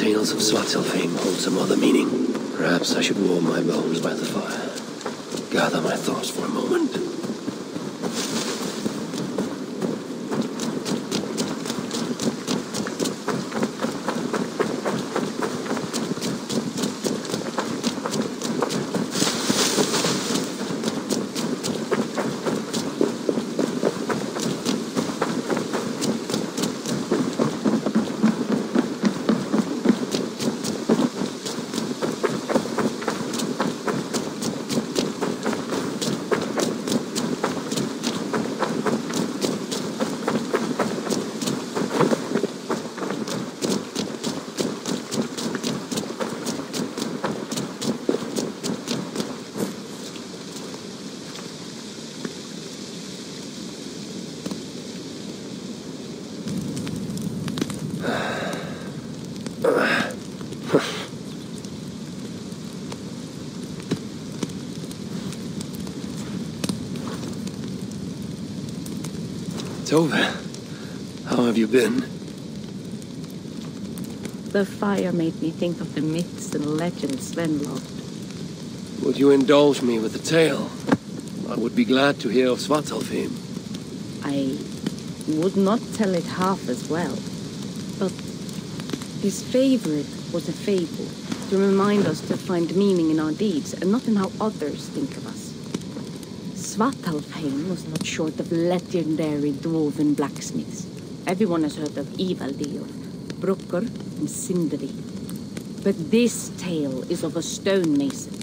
tales of Svartalfheim hold some other meaning. Perhaps I should warm my bones by the fire. Gather my thoughts for a moment. Tove, how have you been? The fire made me think of the myths and legends Sven loved. Would you indulge me with a tale? I would be glad to hear of Svartalfheim. I would not tell it half as well, but his favorite was a fable, to remind us to find meaning in our deeds and not in how others think of us. Svartalfheim was not short of legendary dwarven blacksmiths. Everyone has heard of Ivaldi, of Brucker and Sindri. But this tale is of a stonemason.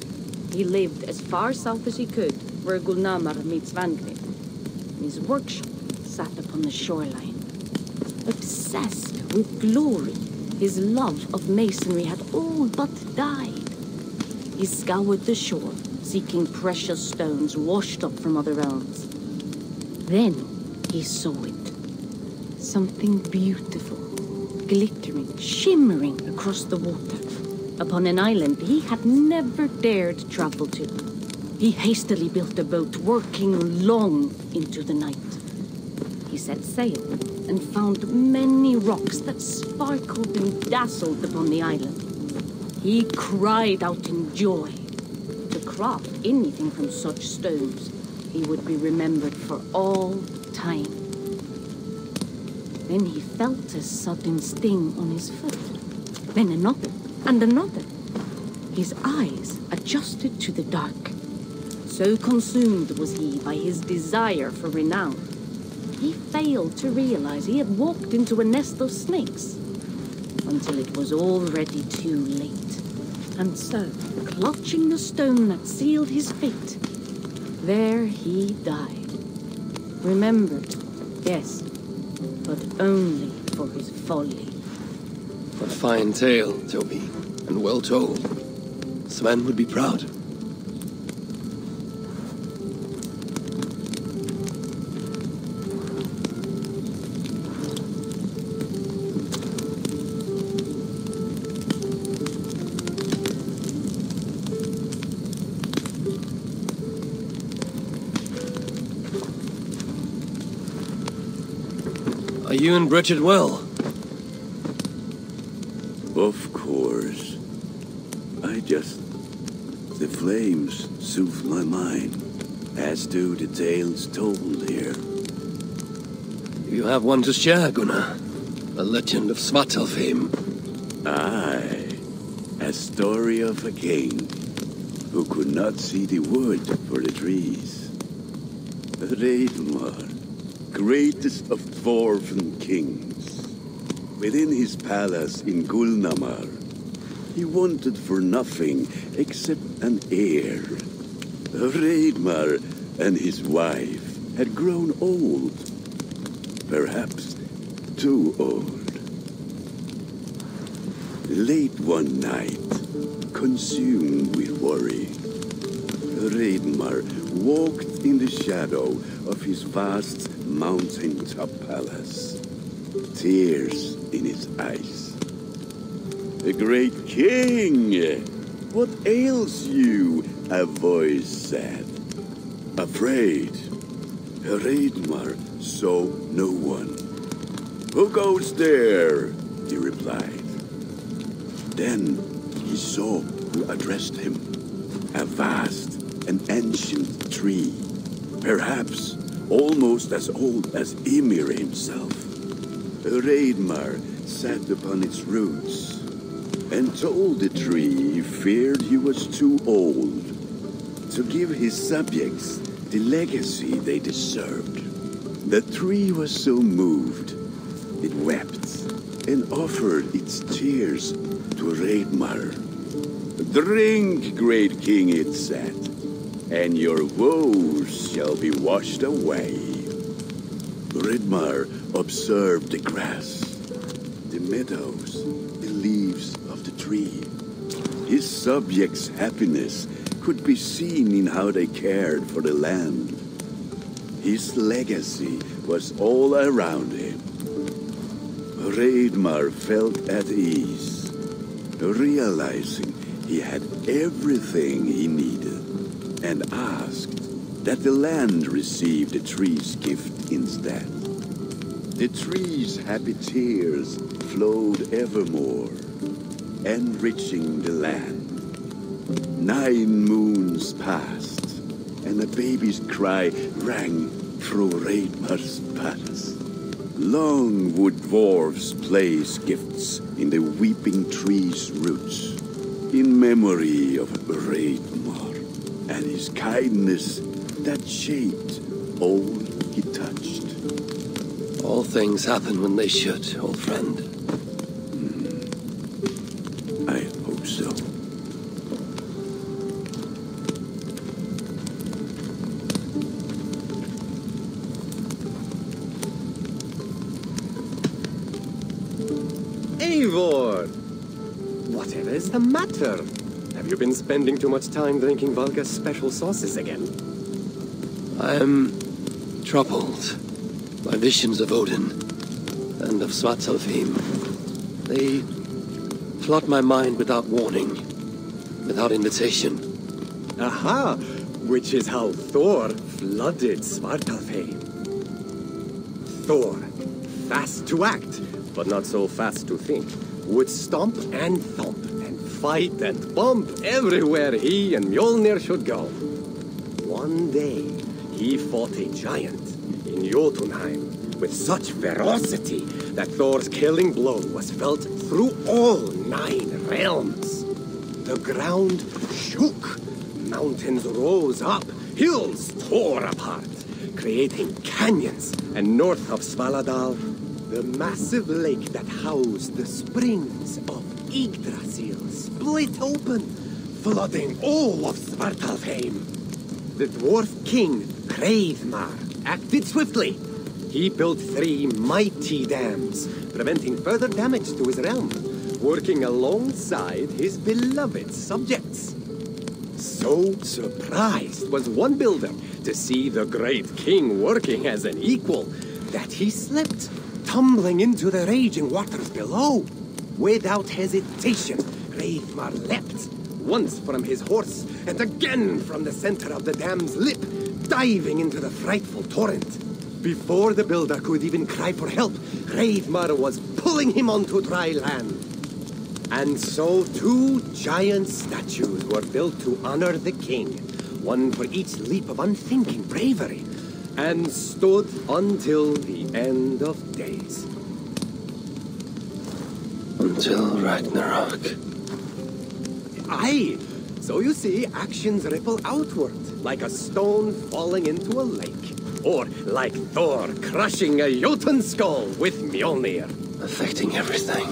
He lived as far south as he could, where Gulnamar meets Vangrid. His workshop sat upon the shoreline. Obsessed with glory, his love of masonry had all but died. He scoured the shore, seeking precious stones washed up from other realms. Then he saw it. Something beautiful, glittering, shimmering across the water, upon an island he had never dared travel to. He hastily built a boat, working long into the night. He set sail and found many rocks that sparkled and dazzled upon the island. He cried out in joy. To craft anything from such stones, he would be remembered for all time. Then he felt a sudden sting on his foot. Then another, and another. His eyes adjusted to the dark. So consumed was he by his desire for renown, he failed to realize he had walked into a nest of snakes, until it was already too late. And so, clutching the stone that sealed his fate, there he died. Remembered, yes, but only for his folly. A fine tale, Toby, and well told. Sven would be proud. Are you and Bridget well? Of course. The flames soothe my mind, as do the tales told here. You have one to share, Gunnar. A legend of Svartalfheim. Aye. A story of a king who could not see the wood for the trees. Ragnarok, greatest of dwarven kings. Within his palace in Gulnamar, he wanted for nothing except an heir. Ragnarok and his wife had grown old. Perhaps too old. Late one night, consumed with worry, Ragnarok walked in the shadow of his vast mountaintop palace, tears in his eyes. The great king! What ails you? A voice said. Afraid, Ragnarok saw no one. Who goes there? He replied. Then he saw who addressed him. A vast and ancient tree, perhaps almost as old as Ymir himself. Raidmar sat upon its roots and told the tree he feared he was too old to give his subjects the legacy they deserved. The tree was so moved, it wept and offered its tears to Raidmar. "Drink, great king," it said, "and your woes shall be washed away." Raidmar observed the grass, the meadows, the leaves of the tree. His subjects' happiness could be seen in how they cared for the land. His legacy was all around him. Raidmar felt at ease, realizing he had everything he needed, and asked that the land receive the tree's gift instead. The tree's happy tears flowed evermore, enriching the land. 9 moons passed, and a baby's cry rang through Raidmar's palace. Long would dwarves place gifts in the weeping tree's roots, in memory of Raidmar and his kindness that shaped all he touched. All things happen when they should, old friend. I hope so. Eivor! Whatever is the matter? Have you been spending too much time drinking Valga's special sauces again? I am troubled by visions of Odin and of Svartalfheim. They flood my mind without warning, without invitation. Aha! Which is how Thor flooded Svartalfheim. Thor, fast to act, but not so fast to think, would stomp and thump and fight and bump everywhere he and Mjolnir should go. One day, he fought a giant in Jotunheim with such ferocity that Thor's killing blow was felt through all 9 realms. The ground shook, mountains rose up, hills tore apart, creating canyons, and north of Svaladal, the massive lake that housed the springs of Yggdrasil split open, flooding all of Svartalfheim. The dwarf king, Hreidmar, acted swiftly. He built 3 mighty dams, preventing further damage to his realm, working alongside his beloved subjects. So surprised was one builder to see the great king working as an equal that he slipped, tumbling into the raging waters below. Without hesitation, Hreidmar leapt, once from his horse and again from the center of the dam's lip, diving into the frightful torrent. Before the builder could even cry for help, Hreidmar was pulling him onto dry land. And so 2 giant statues were built to honor the king, one for each leap of unthinking bravery, and stood until the end of days. Until Ragnarok. Aye! So you see, actions ripple outward, like a stone falling into a lake. Or like Thor crushing a Jotun skull with Mjolnir. Affecting everything,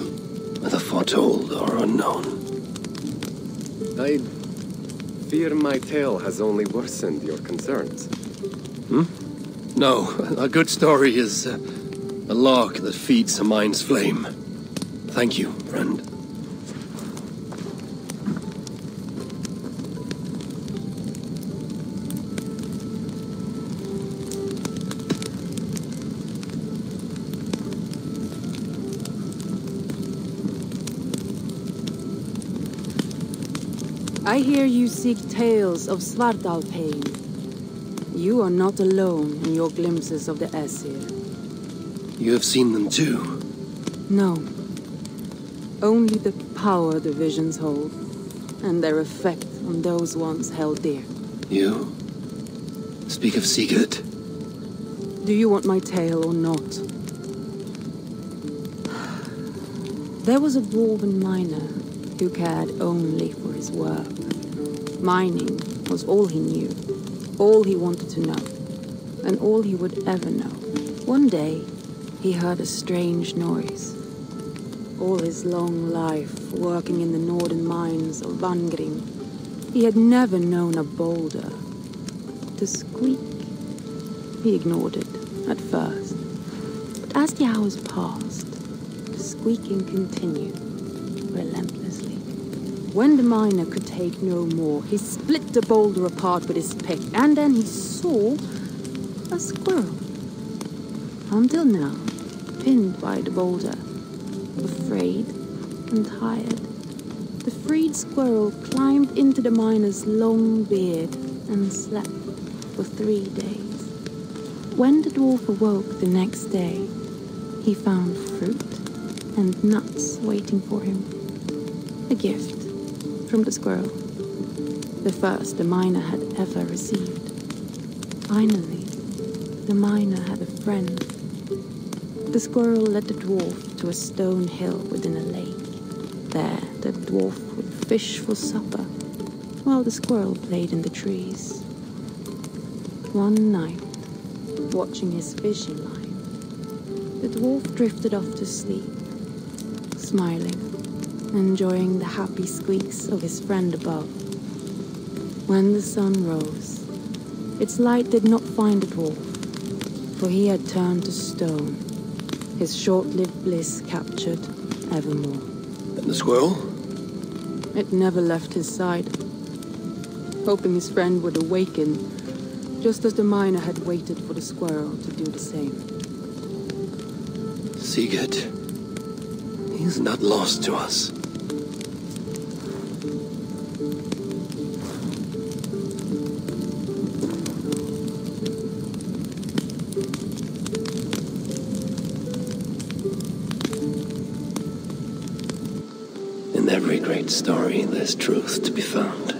whether foretold or unknown. I fear my tale has only worsened your concerns. No, a good story is a log that feeds a mind's flame. Thank you, friend. I hear you seek tales of Svartalfheim. You are not alone in your glimpses of the Aesir. You have seen them too? No. Only the power the visions hold, and their effect on those ones held dear. You speak of Sigurd. Do you want my tale or not? There was a dwarven miner who cared only for his work. Mining was all he knew, all he wanted to know, and all he would ever know. One day, he heard a strange noise. All his long life, working in the northern mines of Vangrim, he had never known a boulder to squeak. He ignored it at first, but as the hours passed, the squeaking continued relentlessly. When the miner could take no more, he split the boulder apart with his pick, and then he saw a squirrel. Until now, pinned by the boulder, afraid and tired, the freed squirrel climbed into the miner's long beard and slept for 3 days. When the dwarf awoke the next day, he found fruit and nuts waiting for him. A gift from the squirrel, the first the miner had ever received. Finally, the miner had a friend. The squirrel led the dwarf to a stone hill within a lake. There, the dwarf would fish for supper, while the squirrel played in the trees. One night, watching his fishing line, the dwarf drifted off to sleep, smiling, enjoying the happy squeaks of his friend above. When the sun rose, its light did not find the dwarf, for he had turned to stone, his short-lived bliss captured evermore. And the squirrel? It never left his side, hoping his friend would awaken, just as the miner had waited for the squirrel to do the same. Sigurd. He is not lost to us. In every great story, there's truth to be found.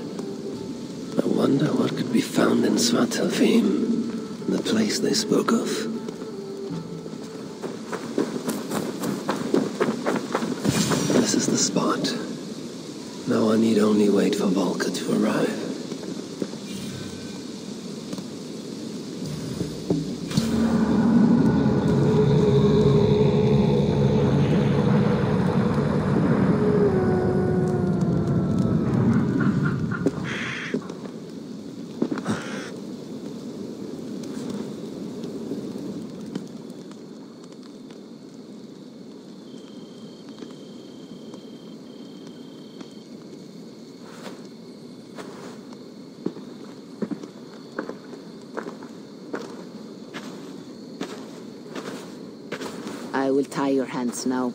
I wonder what could be found in Svartalfheim, the place they spoke of. This is the spot. Now I need only wait for Valka to arrive. I will tie your hands now.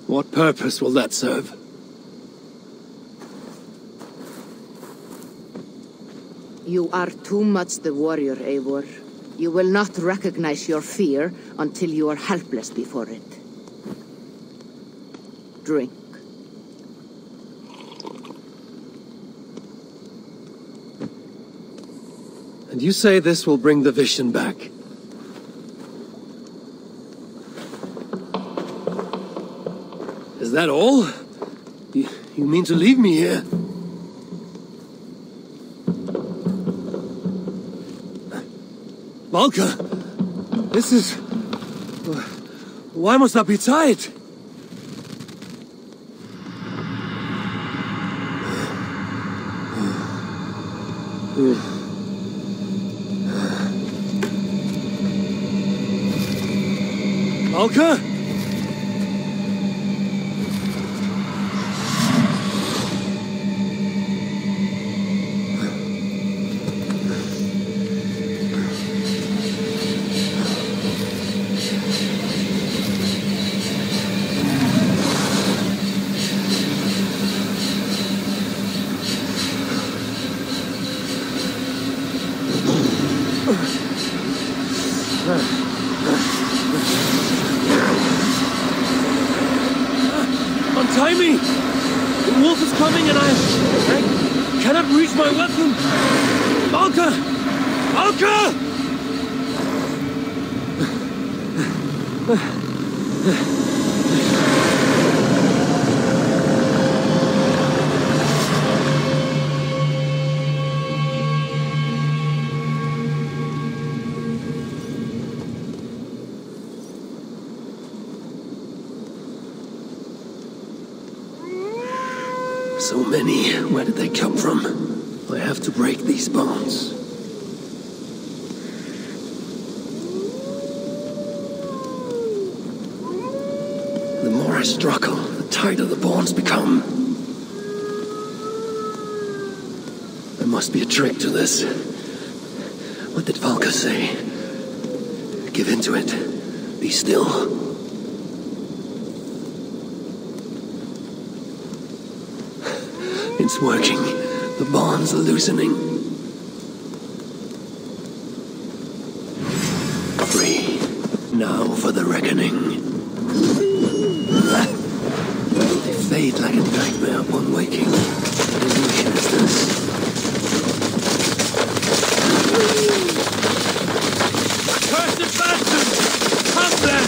What purpose will that serve? You are too much the warrior, Eivor. You will not recognize your fear until you are helpless before it. Drink. And you say this will bring the vision back? Is that all? You mean to leave me here? Valka! This is... Why must I be tied? Valka? Tie me! The wolf is coming and I cannot reach my weapon! Valka! Valka! So many. Where did they come from? I have to break these bonds. The more I struggle, the tighter the bonds become. There must be a trick to this. What did Valka say? Give in to it. Be still. It's working. The bonds are loosening. Free. Now for the reckoning. They fade like a nightmare upon waking. What illusion is this? Accursed bastards! Come then!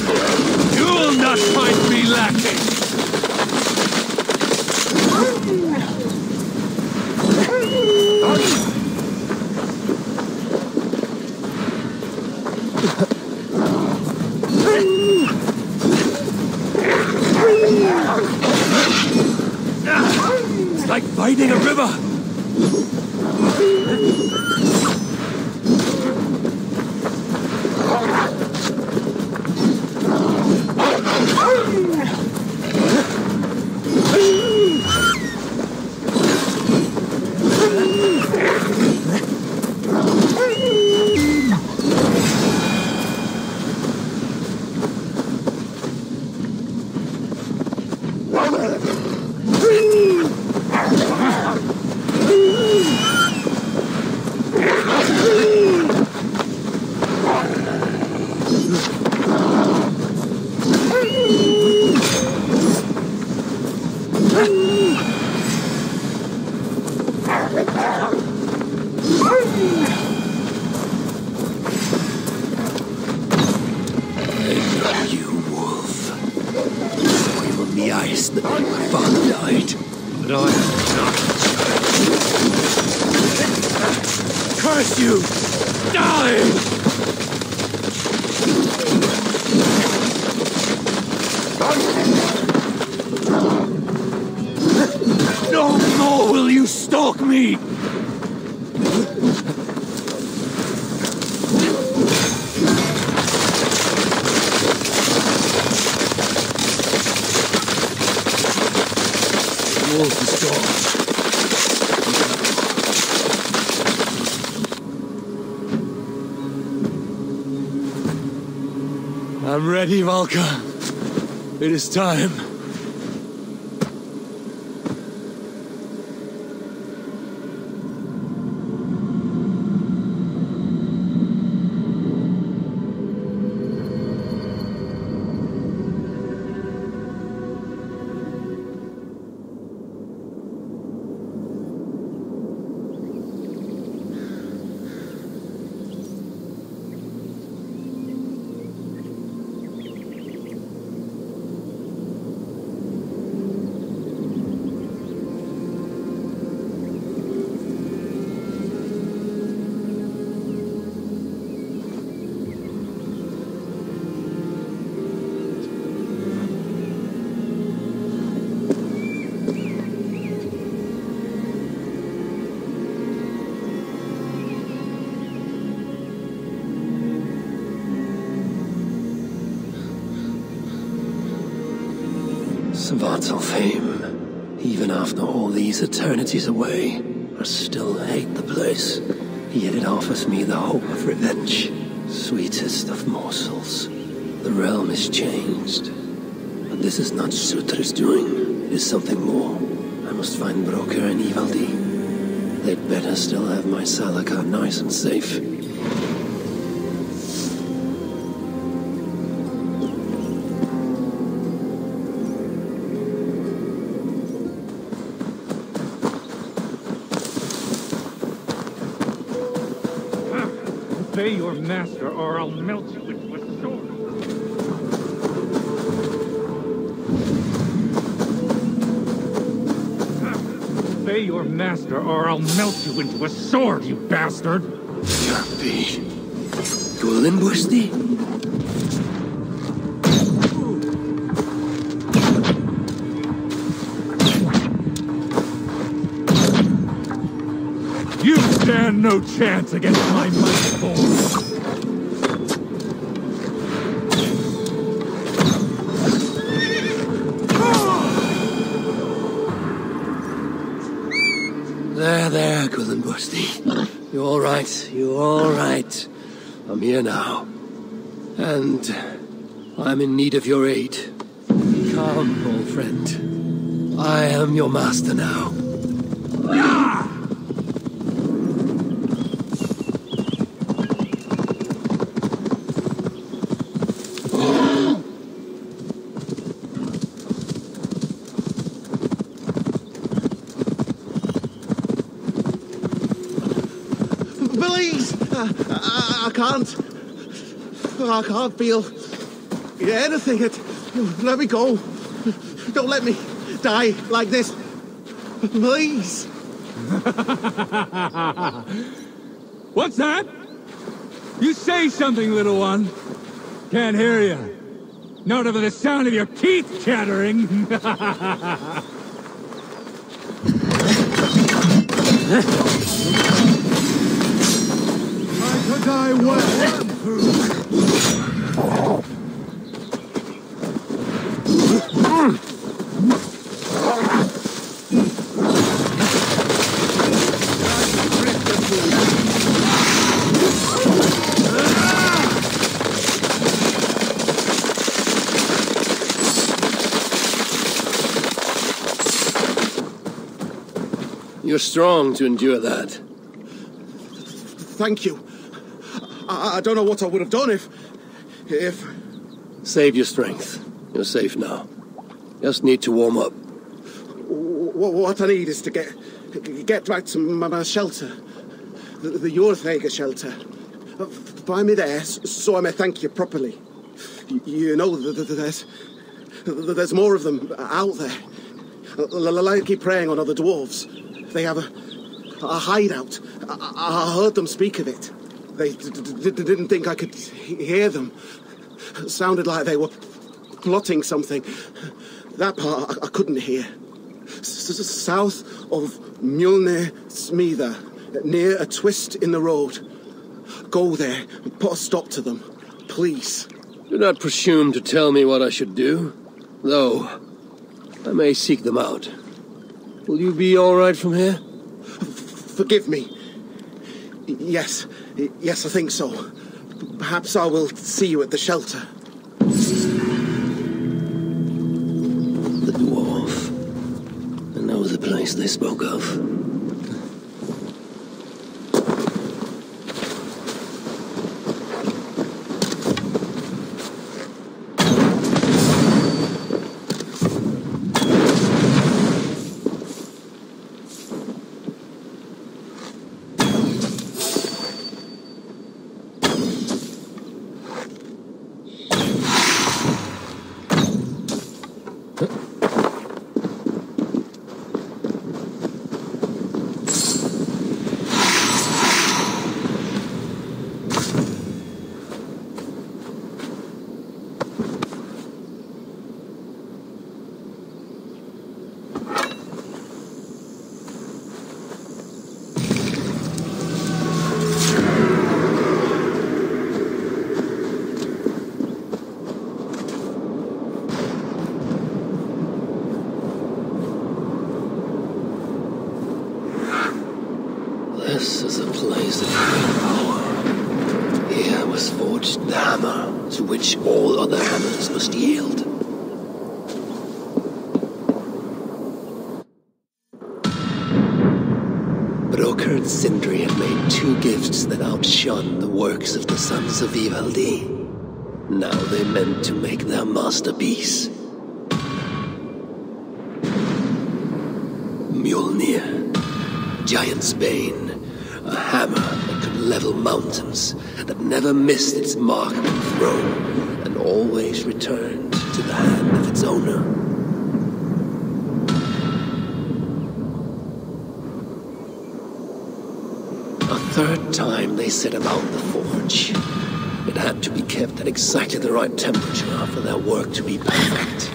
You will not find me lacking! It's like fighting a river! I'm ready, Valka. It is time. Svartalfheim, even after all these eternities away, I still hate the place. Yet it offers me the hope of revenge. Sweetest of morsels. The realm is changed. But this is not Surtr's doing. It is something more. I must find Broker and Ivaldi. They'd better still have my Salaka nice and safe. Obey your master, or I'll melt you into a sword. Obey your master, or I'll melt you into a sword, you bastard! Can't be. Gullinbusti? You stand no chance against my mighty force. There, Gullinbusti. You're all right. You're all right. I'm here now. And I'm in need of your aid. Be calm, old friend. I am your master now. I can't feel anything. Let me go. Don't let me die like this. Please. What's that? You say something, little one. Can't hear you. Not over the sound of your teeth chattering. I could die well. You're strong to endure that. Thank you. I don't know what I would have done if... Save your strength. You're safe now. Just need to warm up. What I need is to get back to my shelter. The Jorthega shelter. Find me there, so I may thank you properly. You know, there's more of them out there. I keep preying on other dwarves. They have a hideout. I heard them speak of it. They didn't think I could hear them. It sounded like they were plotting something. That part I couldn't hear. South of Mjolnir Smida, near a twist in the road. Go there and put a stop to them, please. Do not presume to tell me what I should do, though I may seek them out. Will you be all right from here? Forgive me. Yes, I think so. Perhaps I will see you at the shelter. The dwarf. I know the place they spoke of. This is a place of great power. Here was forged the hammer, to which all other hammers must yield. Broker and Sindri had made two gifts that outshone the works of the sons of Ivaldi. Now they meant to make their masterpiece. Mjolnir, Giant's Bane, a hammer that could level mountains that never missed its mark of the throne and always returned to the hand of its owner. A third time they set about the forge. It had to be kept at exactly the right temperature for their work to be perfect.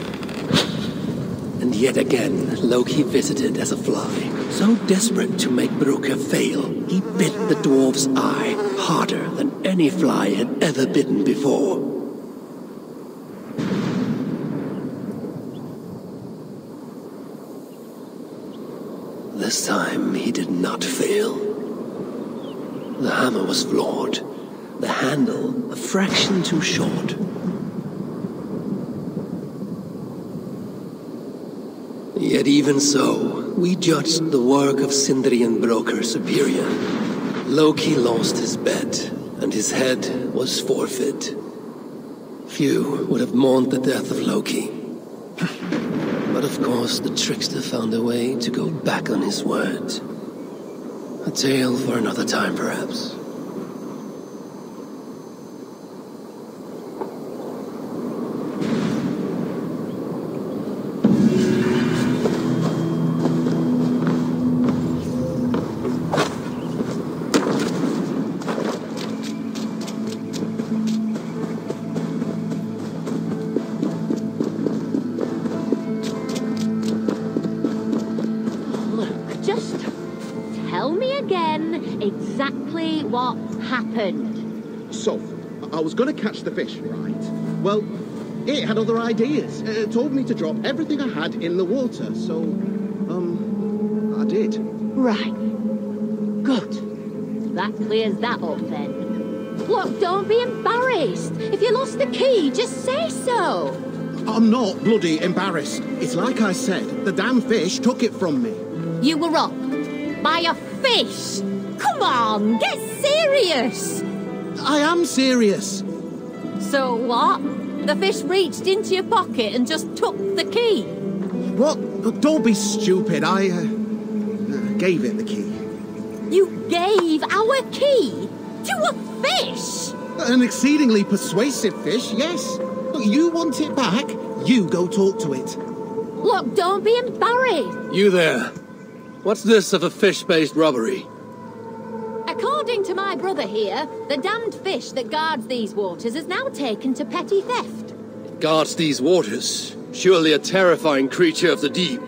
And yet again, Loki visited as a fly. So desperate to make Brokr fail, he bit the dwarf's eye harder than any fly had ever bitten before. This time, he did not fail. The hammer was flawed, the handle a fraction too short. Yet even so, we judged the work of Sindri and Brokr superior. Loki lost his bet, and his head was forfeit. Few would have mourned the death of Loki. But of course, the trickster found a way to go back on his word. A tale for another time, perhaps. Exactly what happened. So, I was going to catch the fish, right? Well, it had other ideas. It told me to drop everything I had in the water, so, I did. Right. Good. That clears that up then. Look, don't be embarrassed. If you lost the key, just say so. I'm not bloody embarrassed. It's like I said, the damn fish took it from me. You were robbed by a fish. Come on, get serious! I am serious. So what? The fish reached into your pocket and just took the key? What? Don't be stupid. I gave it the key. You gave our key to a fish? An exceedingly persuasive fish, yes. Look, you want it back? You go talk to it. Look, don't be embarrassed. You there. What's this of a fish-based robbery? According to my brother here, the damned fish that guards these waters is now taken to petty theft. It guards these waters. Surely a terrifying creature of the deep.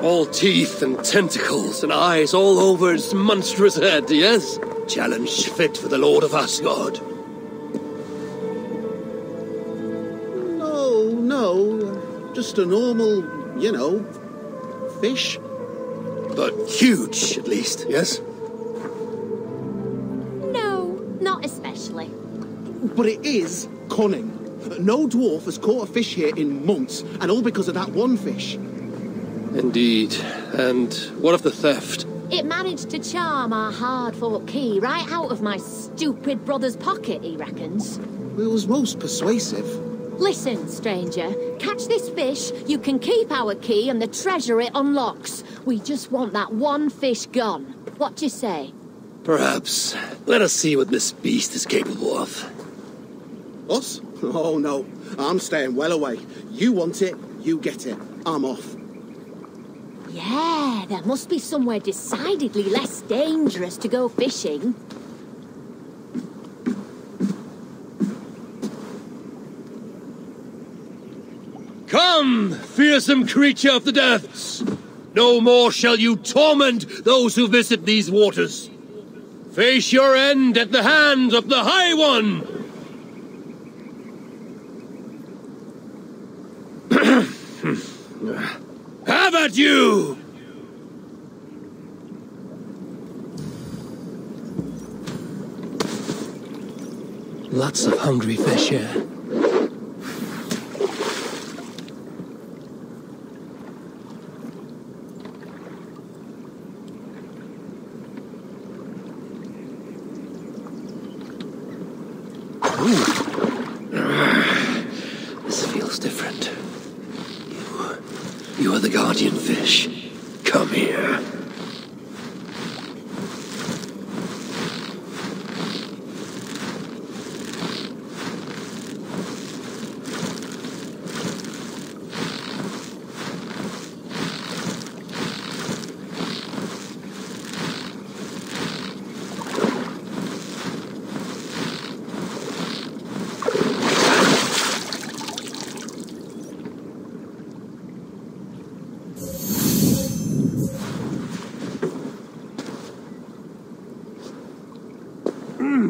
All teeth and tentacles and eyes all over its monstrous head, yes? Challenge fit for the Lord of Asgard. No. Just a normal, fish. But huge, at least, yes? Not especially. But it is cunning. No dwarf has caught a fish here in months, and all because of that one fish. Indeed. And what of the theft? It managed to charm our hard-fought key right out of my stupid brother's pocket, he reckons. It was most persuasive. Listen, stranger. Catch this fish, you can keep our key, and the treasure it unlocks. We just want that one fish gone. What do you say? Perhaps. Let us see what this beast is capable of. Us? Oh, no. I'm staying well away. You want it, you get it. I'm off. Yeah, there must be somewhere decidedly less dangerous to go fishing. Come, fearsome creature of the depths! No more shall you torment those who visit these waters. Face your end at the hands of the High One! Have at you! Lots of hungry fish here. This feels different. You are the guardian fish. Come here.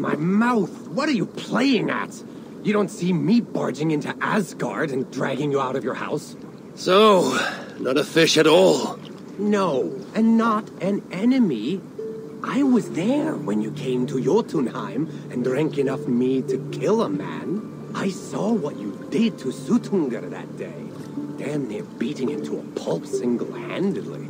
my mouth! What are you playing at? You don't see me barging into Asgard and dragging you out of your house? So, not a fish at all. No, and not an enemy. I was there when you came to Jotunheim and drank enough mead to kill a man. I saw what you did to Surtr that day. Damn near beating him to a pulp single-handedly.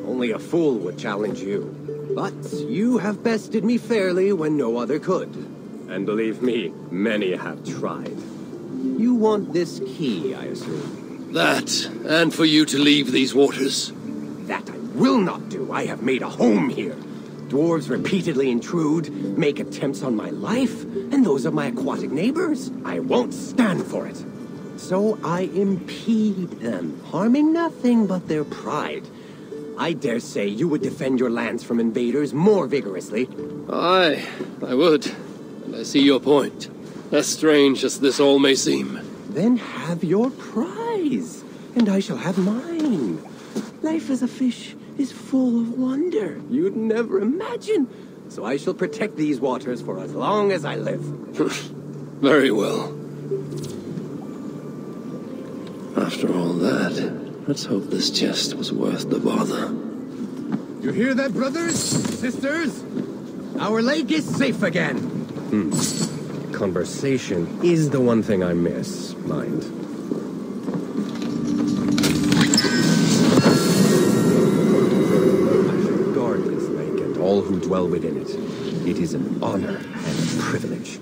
Only a fool would challenge you. But you have bested me fairly when no other could. And believe me, many have tried. You want this key, I assume? That, and for you to leave these waters. That I will not do. I have made a home here. Dwarves repeatedly intrude, make attempts on my life, and those of my aquatic neighbors. I won't stand for it. So I impede them, harming nothing but their pride. I dare say you would defend your lands from invaders more vigorously. Aye, I would. And I see your point. As strange as this all may seem. Then have your prize, and I shall have mine. Life as a fish is full of wonder you'd never imagine. So I shall protect these waters for as long as I live. Very well. After all that, let's hope this chest was worth the bother. You hear that, brothers? Sisters? Our lake is safe again. Conversation is the one thing I miss, mind. All who dwell within it. It is an honor and a privilege.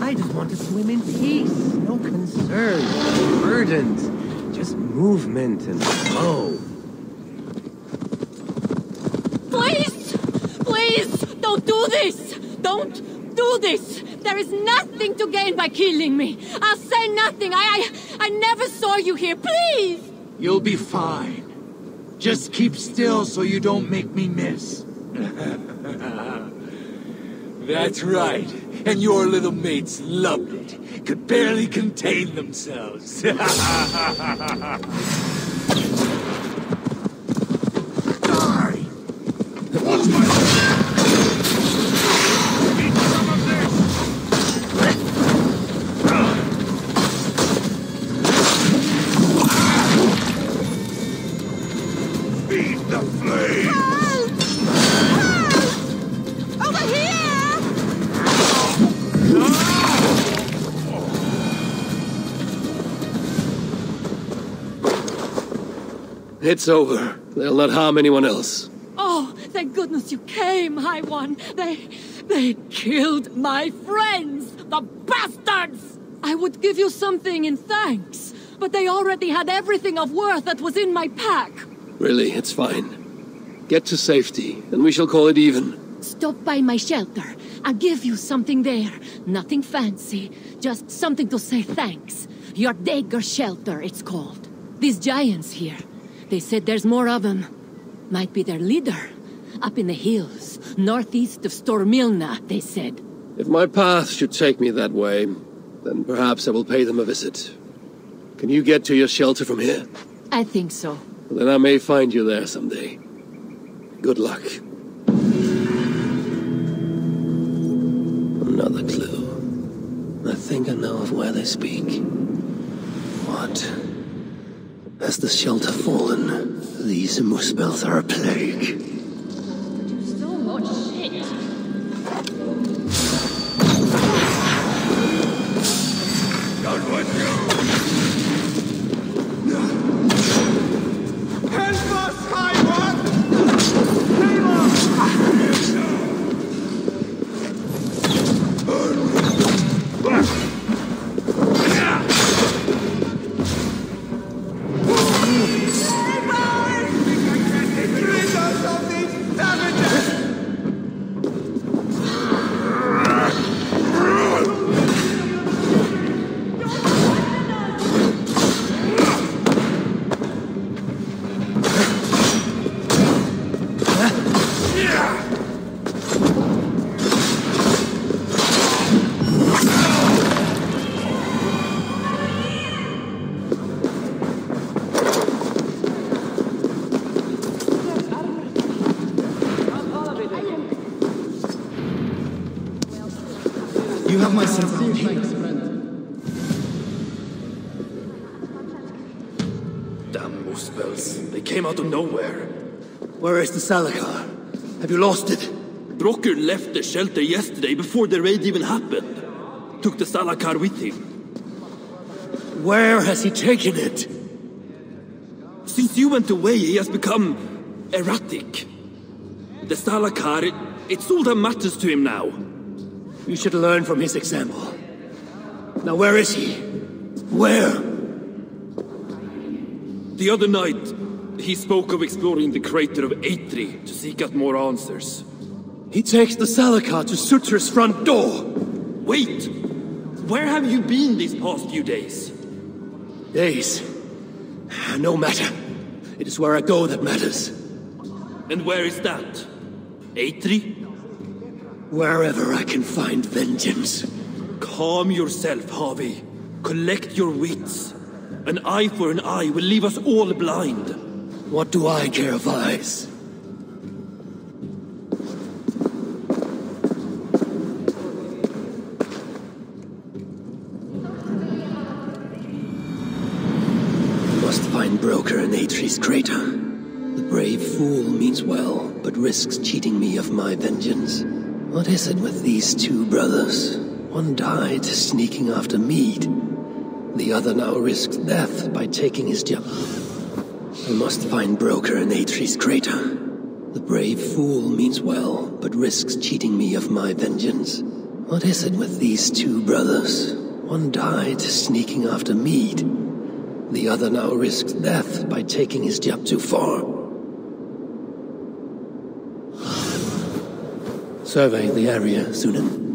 I just want to swim in peace. No concern, no burdens. Just movement and flow. Please! Please! Don't do this! Don't do this! There is nothing to gain by killing me. I'll say nothing. I never saw you here. Please! You'll be fine. Just keep still so you don't make me miss. That's right. And your little mates loved it. Could barely contain themselves. Die! Watch my... Eat some of this! Feed the flame! Help! Help! Over here! It's over. They'll not harm anyone else. Oh, thank goodness you came, High One. They killed my friends, the bastards! I would give you something in thanks, but they already had everything of worth that was in my pack. Really, it's fine. Get to safety, and we shall call it even. Stop by my shelter. I'll give you something there. Nothing fancy, just something to say thanks. Your dagger shelter, it's called. These giants here, they said there's more of them. Might be their leader. Up in the hills, northeast of Stormilna, they said. If my path should take me that way, then perhaps I will pay them a visit. Can you get to your shelter from here? I think so. Then I may find you there someday. Good luck. Another clue. I think I know of where they speak. What? Has the shelter fallen? These muspels are a plague. So much shit. Done with you! Help us, High One! Save us! Rid us of my sincere thanks, friend. Damn Muspels. They came out of nowhere. Where is the Salakar? Have you lost it? Brokkr left the shelter yesterday before the raid even happened. Took the Salakar with him. Where has he taken it? Since you went away, he has become erratic. The Salakar, it's all that matters to him now. You should learn from his example. Now where is he? Where? The other night, he spoke of exploring the crater of Eitri to seek out more answers. He takes the Salakar to Surtr's front door. Wait! Where have you been these past few days? Days. No matter. It is where I go that matters. And where is that? Eitri? Wherever I can find vengeance. Calm yourself, Havi. Collect your wits. An eye for an eye will leave us all blind. What do I care of eyes? Must find Brokkr in Eitri's crater. The brave fool means well, but risks cheating me of my vengeance. What is it with these two brothers? One died sneaking after mead. The other now risks death by taking his job. I must find Brokkr in Eitri's crater. The brave fool means well, but risks cheating me of my vengeance. What is it with these two brothers? One died sneaking after mead. The other now risks death by taking his job too far. Survey the area, Sunan.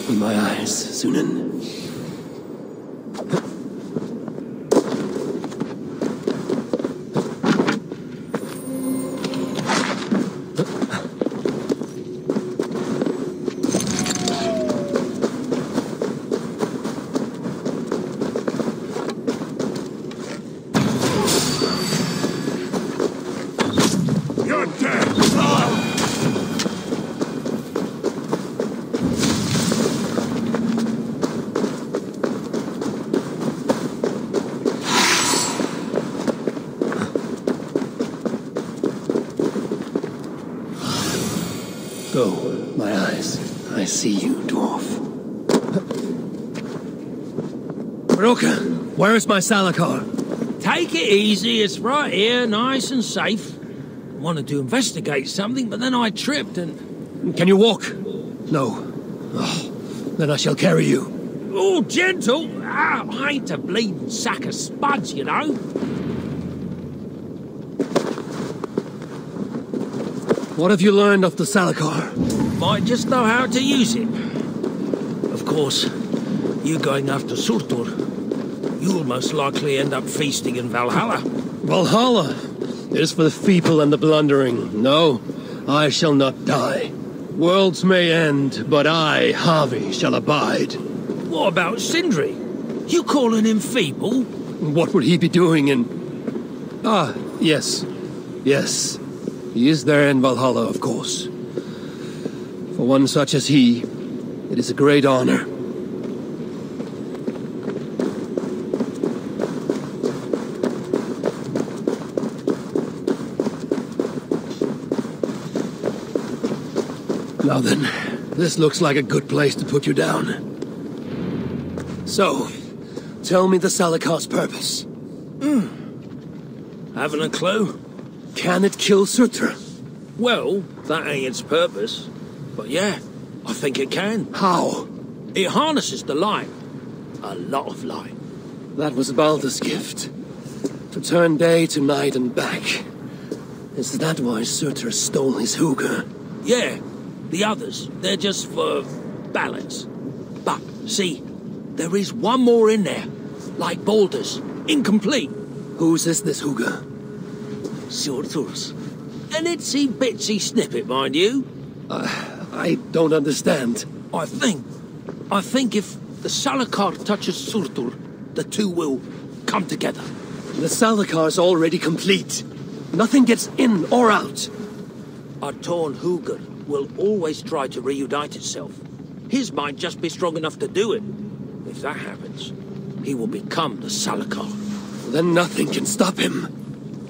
In my eyes, Sunan. You're dead! Go, my eyes. I see you, dwarf. Brokkr, where is my Salakar? Take it easy, it's right here, nice and safe. I wanted to investigate something, but then I tripped and... Can you walk? No. Oh, then I shall carry you. Oh, gentle! Ah, I ain't a bleeding sack of spuds, you know. What have you learned of the Salakar? Might just know how to use it. Of course, you going after Surtr, you'll most likely end up feasting in Valhalla. Valhalla? It is for the feeble and the blundering. No, I shall not die. Worlds may end, but I, Havi, shall abide. What about Sindri? You calling him feeble? What would he be doing in... Ah, yes. Yes. He is there in Valhalla, of course. For one such as he, it is a great honor. Now then, this looks like a good place to put you down. So, tell me the Salakar's purpose. Haven't a clue? Can it kill Surtr? Well, that ain't its purpose. But yeah, I think it can. How? It harnesses the light. A lot of light. That was Baldr's gift. To turn day to night and back. Is that why Surtr stole his hooker? Yeah, the others, they're just for balance. But, see, there is one more in there. Like Baldr's. Incomplete. Whose is this hooker? Surtr's. An itsy bitsy snippet, mind you. I don't understand. I think if the Salakar touches Surtr, the two will come together. The Salakar's already complete. Nothing gets in or out. A torn hooker will always try to reunite itself. His might just be strong enough to do it. If that happens, he will become the Salakar. Then nothing can stop him.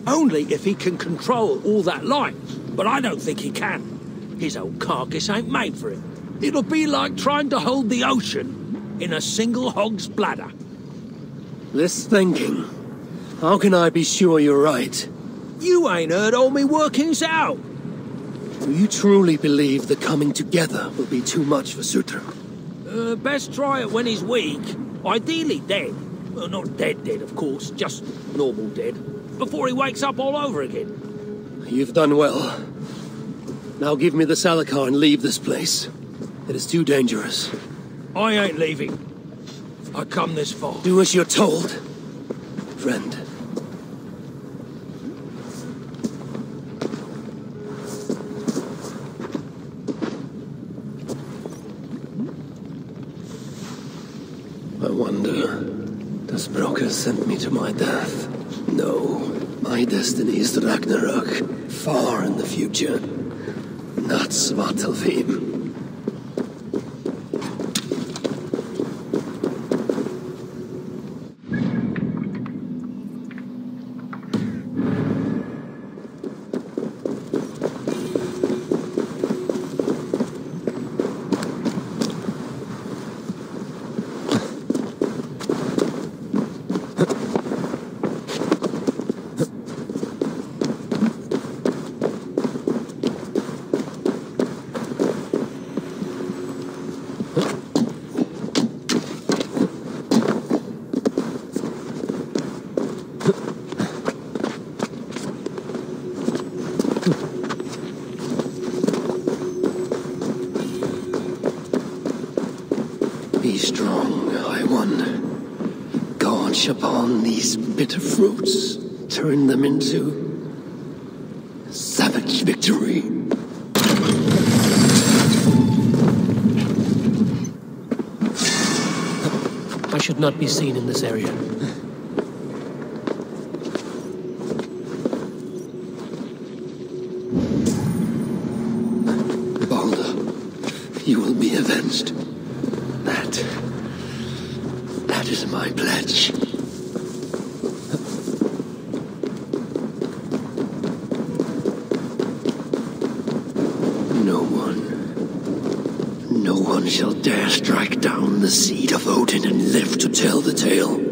Only if he can control all that light. But I don't think he can. His old carcass ain't made for it. It'll be like trying to hold the ocean in a single hog's bladder. This thinking. How can I be sure you're right? You ain't heard all me workings out. Do you truly believe the coming together will be too much for Surtr? Best try it when he's weak. Ideally dead. Well, not dead, of course. Just normal dead. Before he wakes up all over again. You've done well. Now give me the Salakar and leave this place. It is too dangerous. I ain't leaving. I come this far. Do as you're told, friend. I wonder, does Brokkr send me to my death? No, my destiny is Ragnarok, far in the future. Not Svartalfheim. Be strong, I won. Gorge upon these bitter fruits. Turn them into savage victory. I should not be seen in this area. Baldr, you will be avenged. That is my pledge. No one shall dare strike down the seed of Odin and live to tell the tale.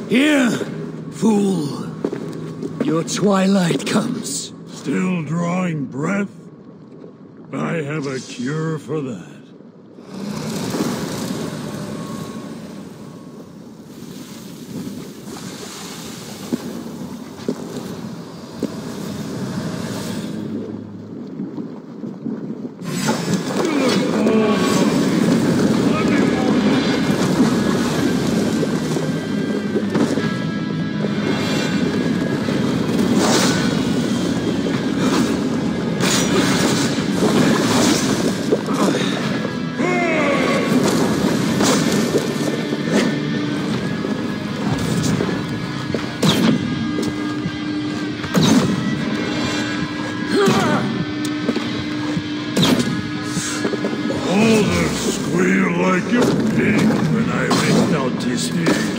Here, fool. Your twilight comes. Still drawing breath? I have a cure for that. like a pig when I ripped out his head.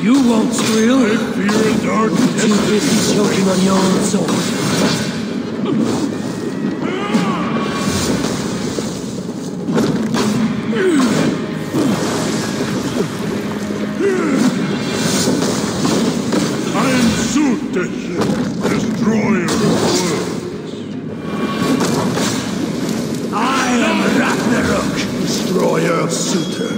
You won't squeal. I fear a dark Too busy choking on your own sword. I am Surtr, destroyer of worlds. I am Ragnarok, destroyer of Surtr.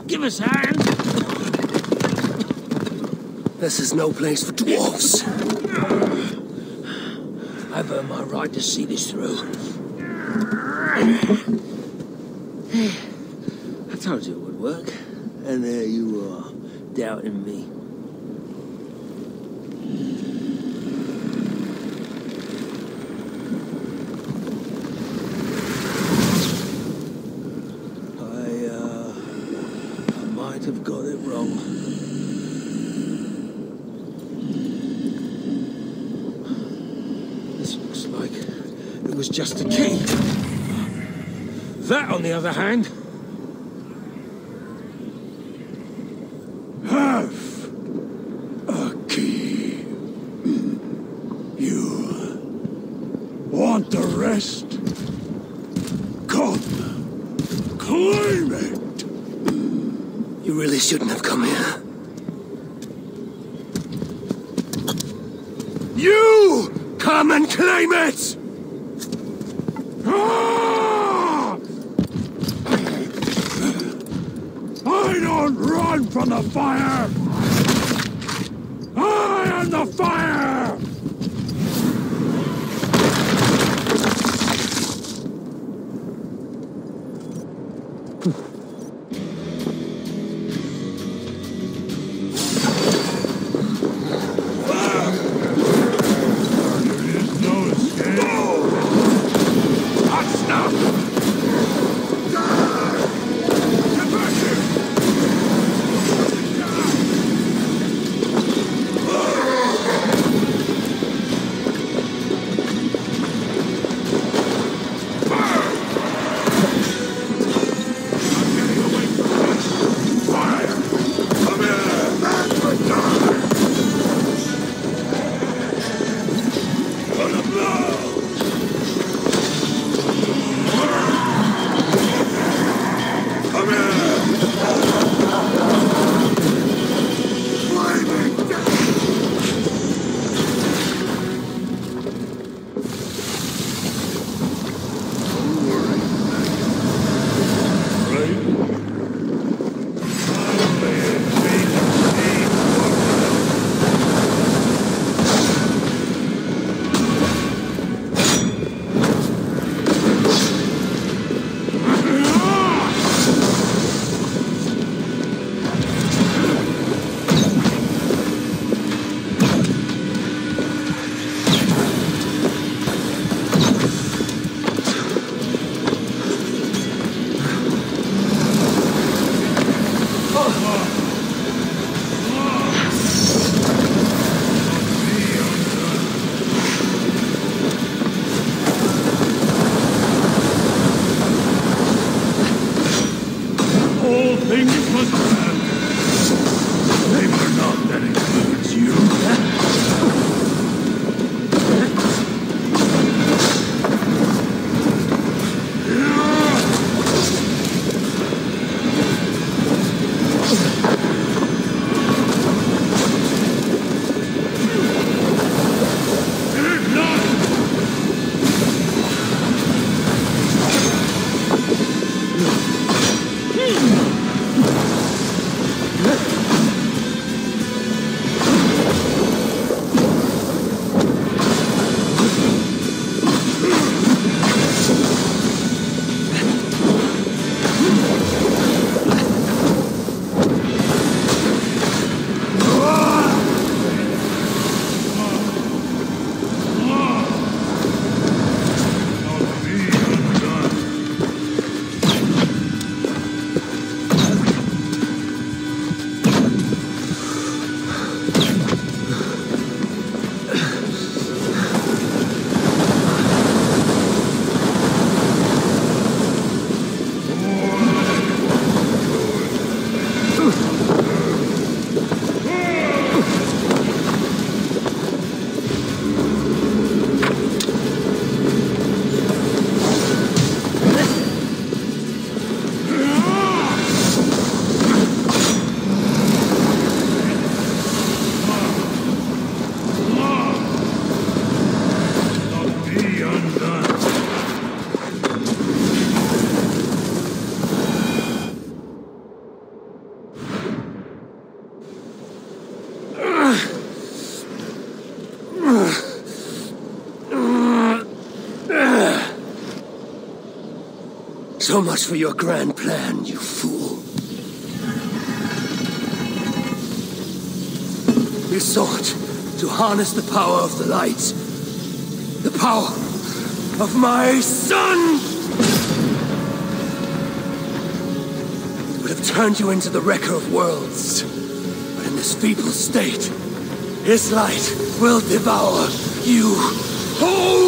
Give us a hand. This is no place for dwarves. I've earned my right to see this through. I told you it would work. And there you are, doubting me. Have got it wrong. This looks like it was just a key. That, on the other hand, Have a key. You want the rest? Come, claim it. You really shouldn't have come here. You come and claim it! Ah! I don't run from the fire! I am the fire! So much for your grand plan, you fool. You sought to harness the power of the light. The power of my son! It would have turned you into the wrecker of worlds. But in this feeble state, his light will devour you whole!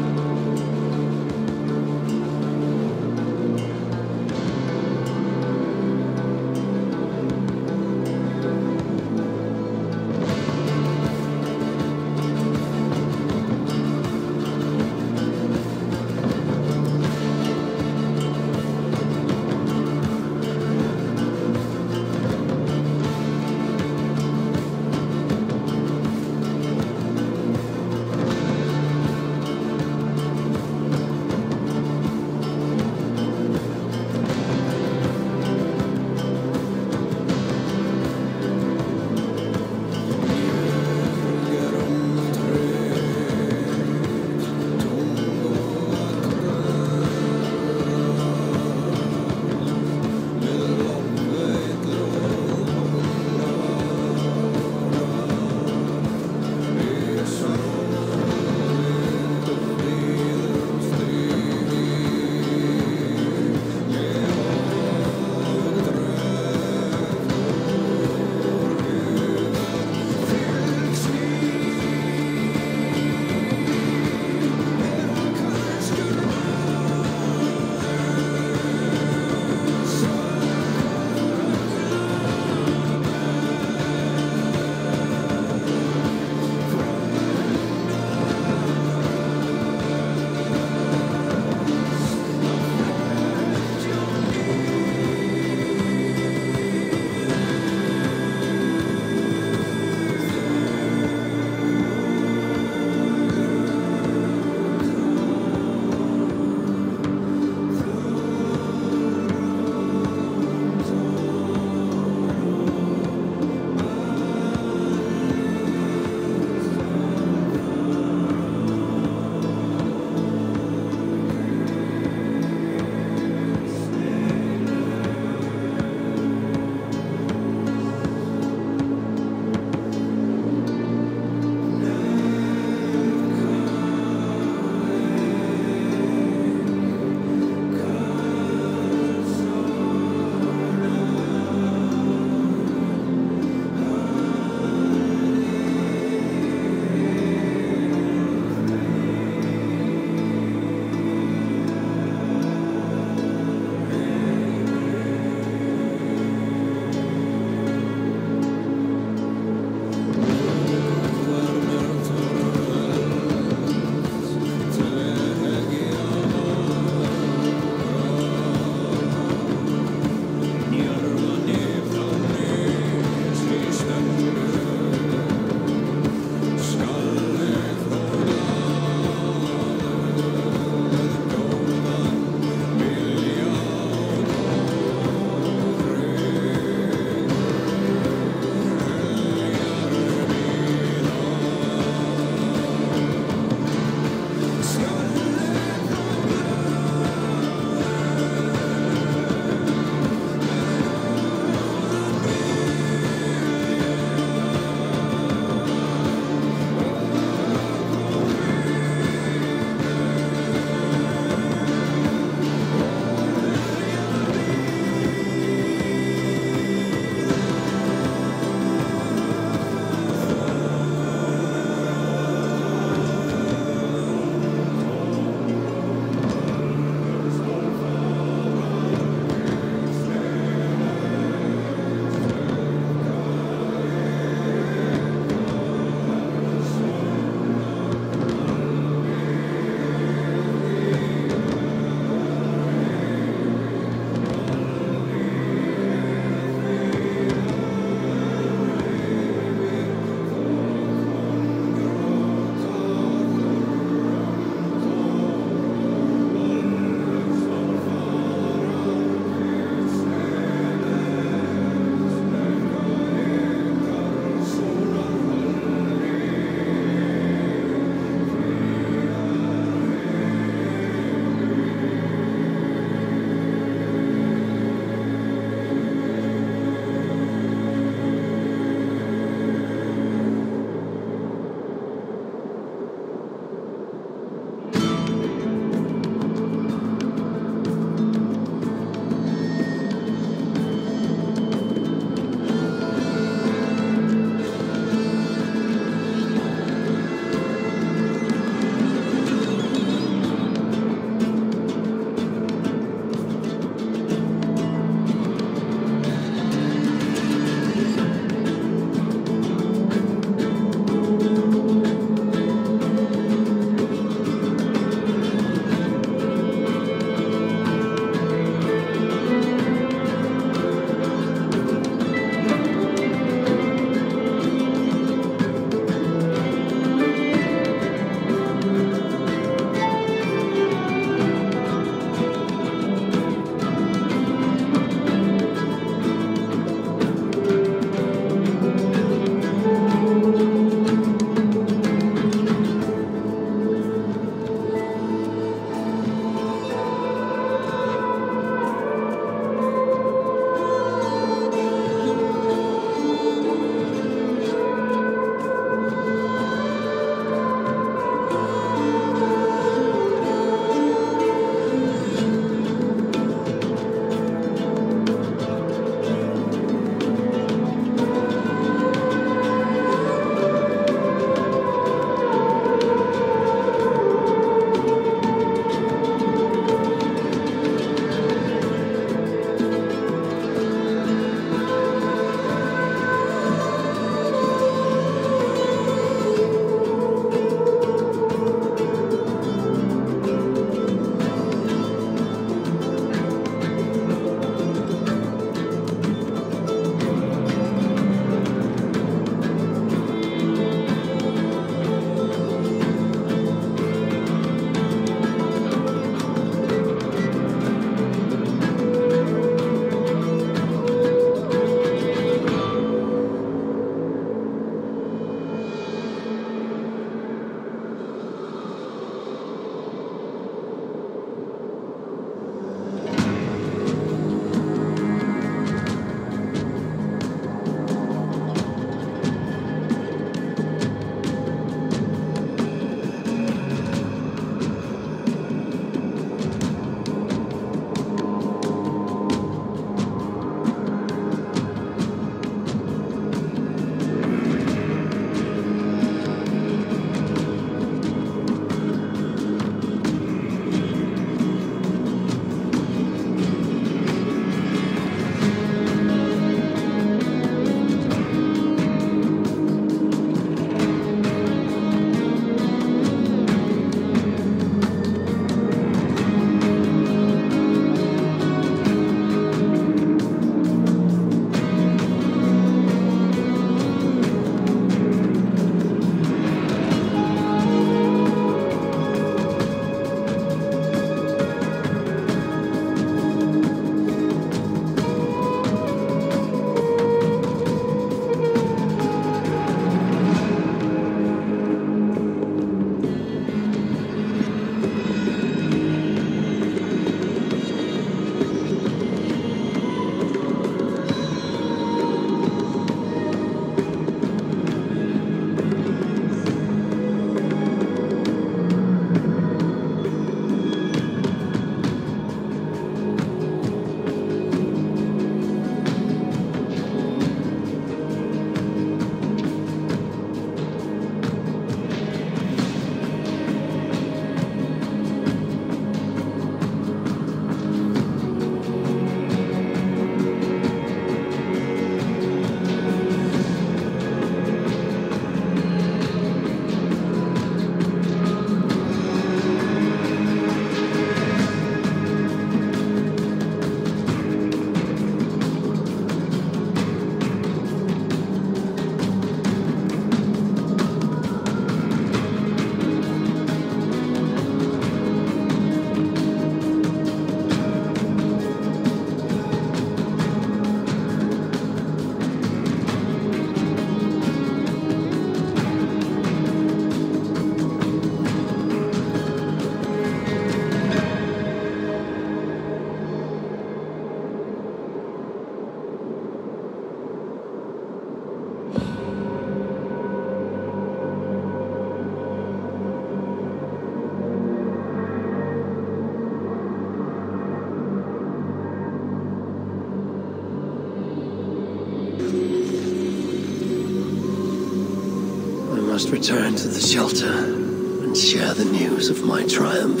must return to the shelter and share the news of my triumph.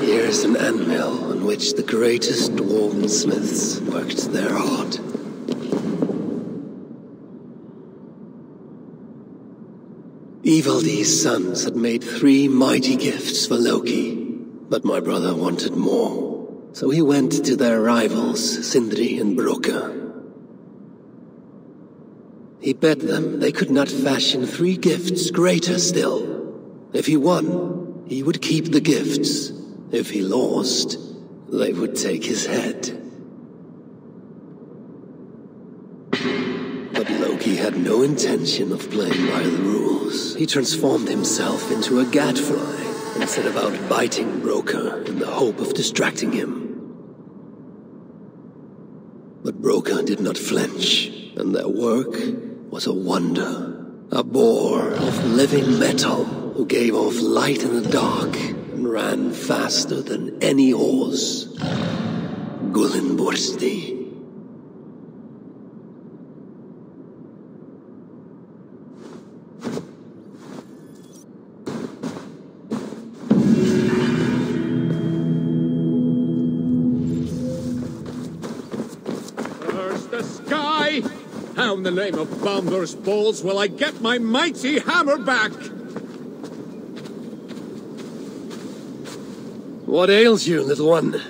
Here's an anvil on which the greatest dwarven smiths worked their art. Ivaldi's sons had made 3 mighty gifts for Loki, but my brother wanted more. So he went to their rivals, Sindri and Broka. He bet them they could not fashion 3 gifts greater still. If he won, he would keep the gifts. If he lost, they would take his head. But Loki had no intention of playing by the rules. He transformed himself into a gadfly and set about biting Broka in the hope of distracting him. But Broka did not flinch, and their work was a wonder. A boar of living metal who gave off light in the dark and ran faster than any horse. Gullinbursti. Curse the sky! How in the name of Baldr's balls will I get my mighty hammer back? What ails you, little one?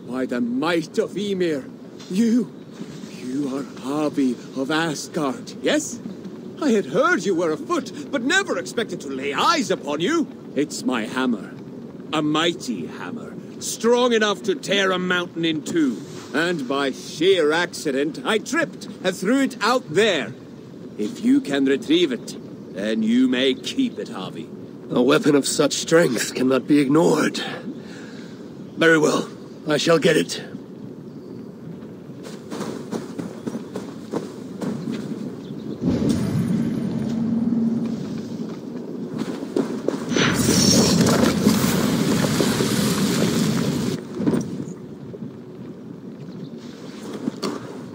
By the might of Ymir, you are Havi of Asgard, yes? I had heard you were afoot, but never expected to lay eyes upon you. It's my hammer. A mighty hammer, strong enough to tear a mountain in 2. And by sheer accident, I tripped and threw it out there. If you can retrieve it, then you may keep it, Havi. A weapon of such strength cannot be ignored. Very well, I shall get it.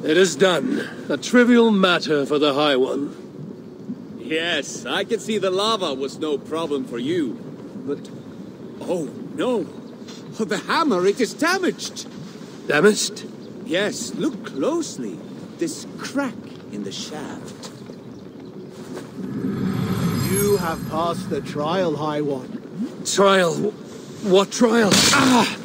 It is done. A trivial matter for the High One. Yes, I can see the lava was no problem for you. But... oh, no. The hammer, it is damaged. Damaged? Yes, look closely. This crack in the shaft. You have passed the trial, High One. Trial? What trial? Ah!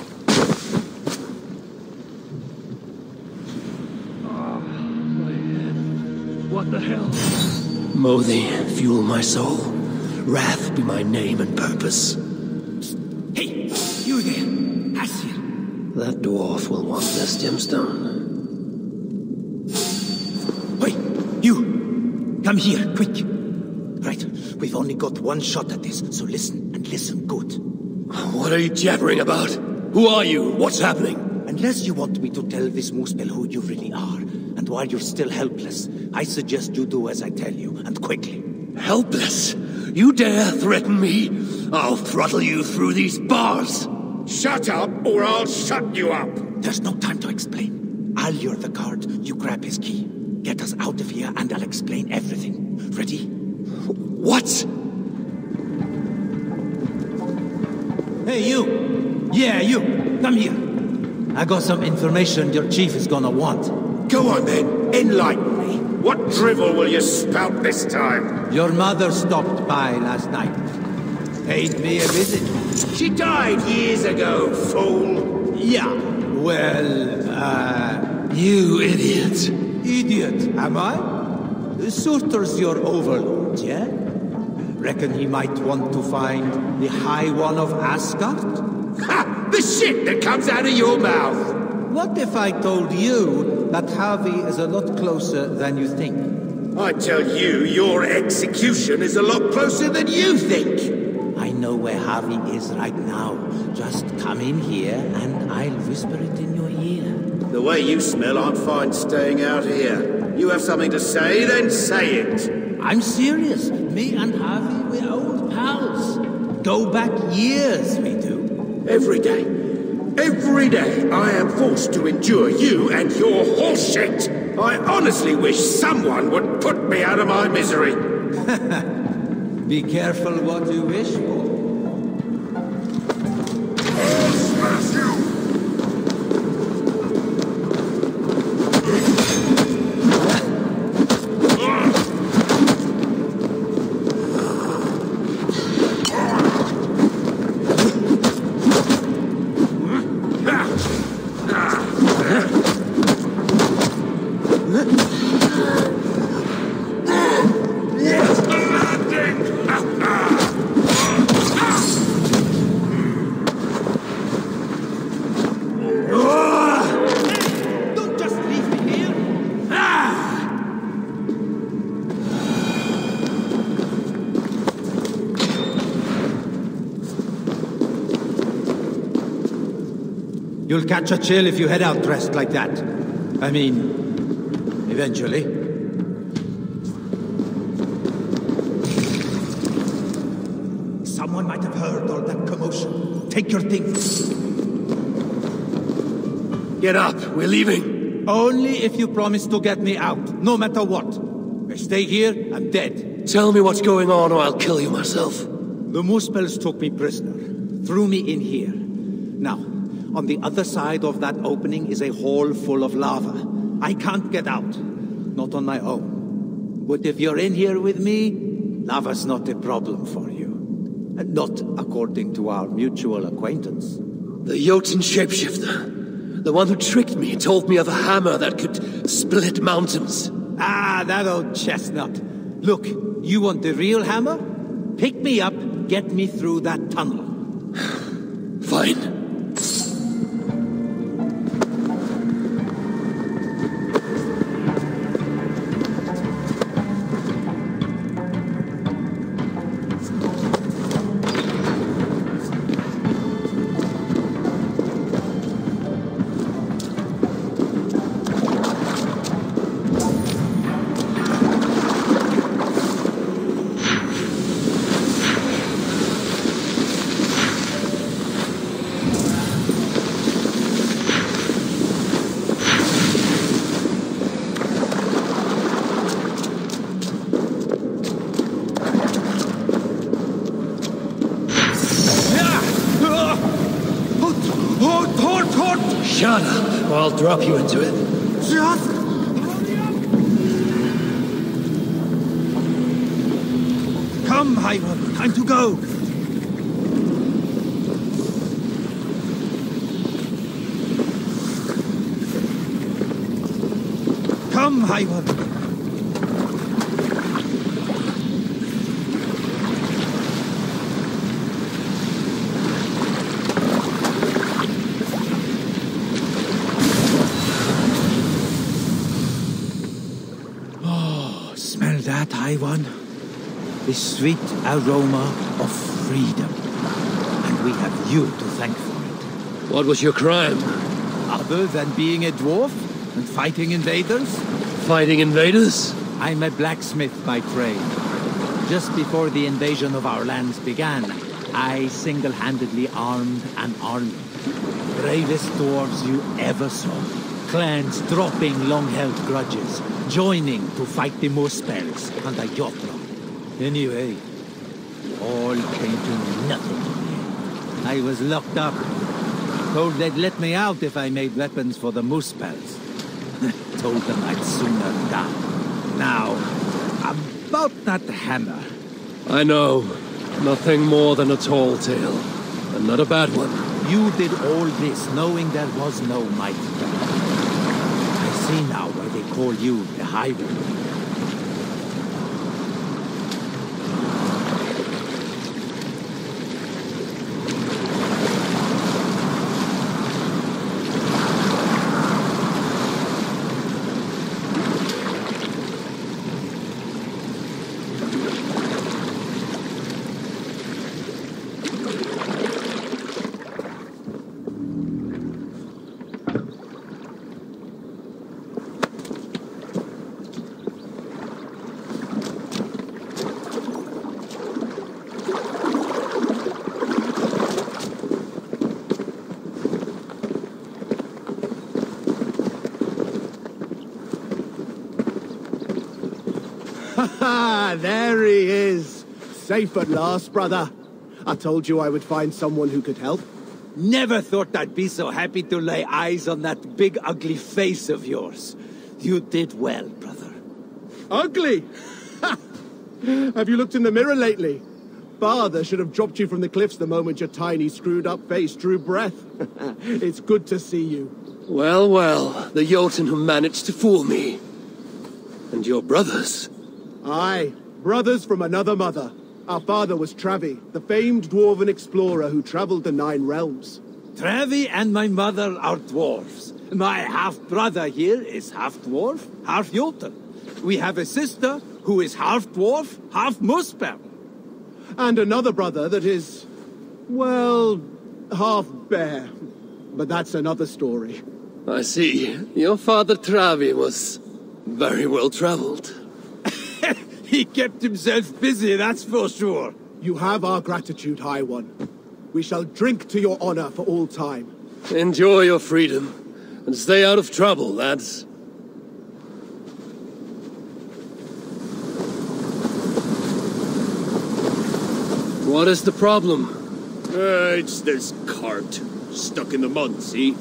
What the hell? Mothi, fuel my soul. Wrath be my name and purpose. Hey, you there! Asir! That dwarf will want this gemstone. Wait, you! Come here, quick! Right, we've only got 1 shot at this, so listen, and listen good. What are you jabbering about? Who are you? What's happening? Unless you want me to tell this Moospel who you really are, and why you're still helpless, I suggest you do as I tell you, and quickly. Helpless? You dare threaten me? I'll throttle you through these bars! Shut up, or I'll shut you up! There's no time to explain. I'll lure the guard, you grab his key. Get us out of here, and I'll explain everything. Ready? What? Hey, you! Yeah, you! Come here. I got some information your chief is gonna want. Go on then, enlighten me. What drivel will you spout this time? Your mother stopped by last night. Paid me a visit. She died years ago, fool. Yeah, well, You idiot. idiot, am I? Surtr's your overlord, yeah? Reckon he might want to find the High One of Asgard? Ha! The shit that comes out of your mouth! What if I told you that Havi is a lot closer than you think? I tell you, your execution is a lot closer than you think! I know where Havi is right now. Just come in here and I'll whisper it in your ear. The way you smell, I'm fine staying out here. You have something to say, then say it. I'm serious. Me and Havi, we're old pals. Go back years, we do. Every day. Every day I am forced to endure you and your horseshit. I honestly wish someone would put me out of my misery. Be careful what you wish for. I'll smash you! You'll catch a chill if you head out dressed like that. I mean, eventually. Someone might have heard all that commotion. Take your things. Get up, we're leaving. Only if you promise to get me out, no matter what. If I stay here, I'm dead. Tell me what's going on or I'll kill you myself. The Muspels took me prisoner, threw me in here. Now, on the other side of that opening is a hole full of lava. I can't get out. Not on my own. But if you're in here with me, lava's not a problem for you. And not according to our mutual acquaintance. The Jotun shapeshifter. The one who tricked me, told me of a hammer that could split mountains. Ah, that old chestnut. Look, you want the real hammer? Pick me up, get me through that tunnel. Fine. Shut up, or I'll drop you into it. Just... Come, Hyman, time to go. Come, Hyman. One, the sweet aroma of freedom. And we have you to thank for it. What was your crime? Other than being a dwarf and fighting invaders? Fighting invaders? I'm a blacksmith by trade. Just before the invasion of our lands began, I single-handedly armed an army. Bravest dwarves you ever saw. Clans dropping long-held grudges, joining to fight the Muspels and the Jotun. Anyway, all came to nothing. I was locked up. Told they'd let me out if I made weapons for the Muspels. Told them I'd sooner die. Now, about that hammer. I know. Nothing more than a tall tale. And not a bad one. You did all this knowing there was no might. I see now why they call you the High One. Ha! There he is. Safe at last, brother. I told you I would find someone who could help. Never thought I'd be so happy to lay eyes on that big ugly face of yours. You did well, brother. Ugly? Have you looked in the mirror lately? Father should have dropped you from the cliffs the moment your tiny, screwed-up face drew breath. It's good to see you. Well, well, the Jotun who managed to fool me. And your brothers? Aye, brothers from another mother. Our father was Travi, the famed dwarven explorer who traveled the 9 realms. Travi and my mother are dwarves. My half-brother here is half-dwarf, half-Jotun. We have a sister who is half-dwarf, half-muspel. And another brother that is, well, half-bear. But that's another story. I see. Your father Travi was very well traveled. He kept himself busy, that's for sure. You have our gratitude, High One. We shall drink to your honor for all time. Enjoy your freedom, and stay out of trouble, lads. What is the problem? It's this cart. Stuck in the mud, see?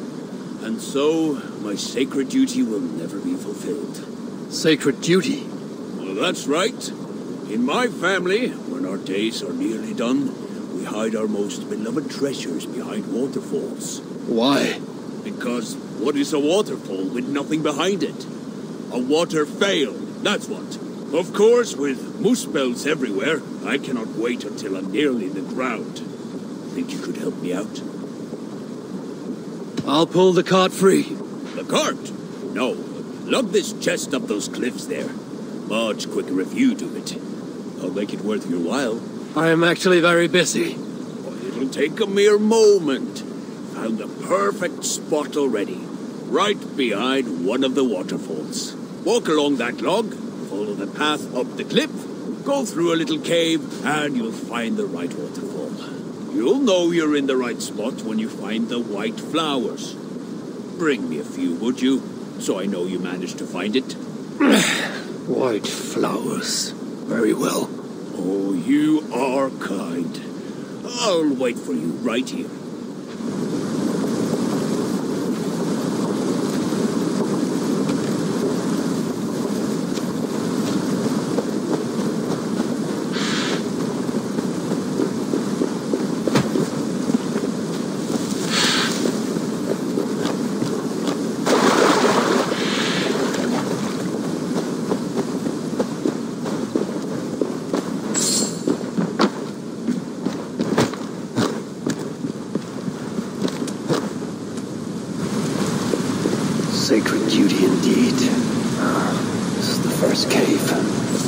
And so, my sacred duty will never be fulfilled. Sacred duty? Well, that's right. In my family, when our days are nearly done, we hide our most beloved treasures behind waterfalls. Why? Because what is a waterfall with nothing behind it? A water fail, that's what. Of course, with muspels everywhere, I cannot wait until I'm nearly in the ground. Think you could help me out? I'll pull the cart free. The cart? No. Lug this chest up those cliffs there. Much quicker if you do it. I'll make it worth your while. I am actually very busy. Well, it'll take a mere moment. Found the perfect spot already. Right behind one of the waterfalls. Walk along that log, follow the path up the cliff, go through a little cave, and you'll find the right waterfall. You'll know you're in the right spot when you find the white flowers. Bring me a few, would you? So I know you managed to find it. White flowers. Very well. Oh, you are kind. I'll wait for you right here. Sacred duty indeed. This is the first cave, but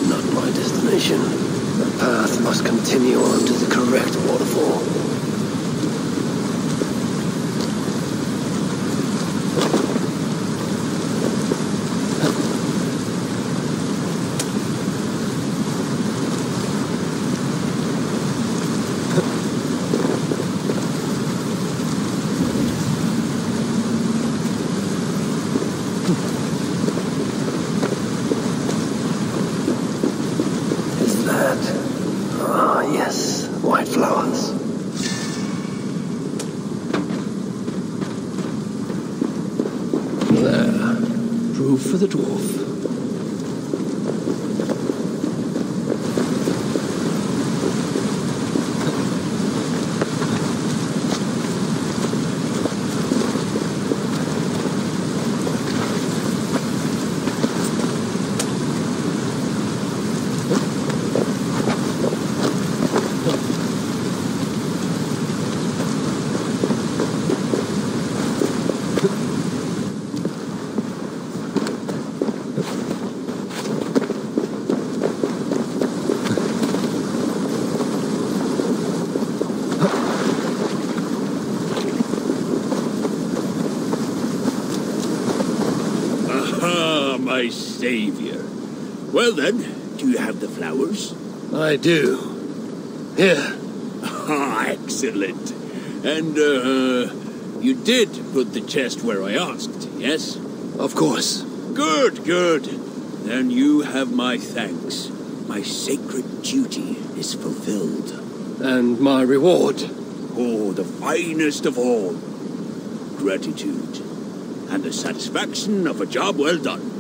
not my destination. The path must continue on to the correct waterfall. Yes, white flowers. There. Proof for the dwarf. My savior. Well then, do you have the flowers? I do. Here. Ah, excellent. And, you did put the chest where I asked, yes? Of course. Good, good. Then you have my thanks. My sacred duty is fulfilled. And my reward? Oh, the finest of all. Gratitude. And the satisfaction of a job well done.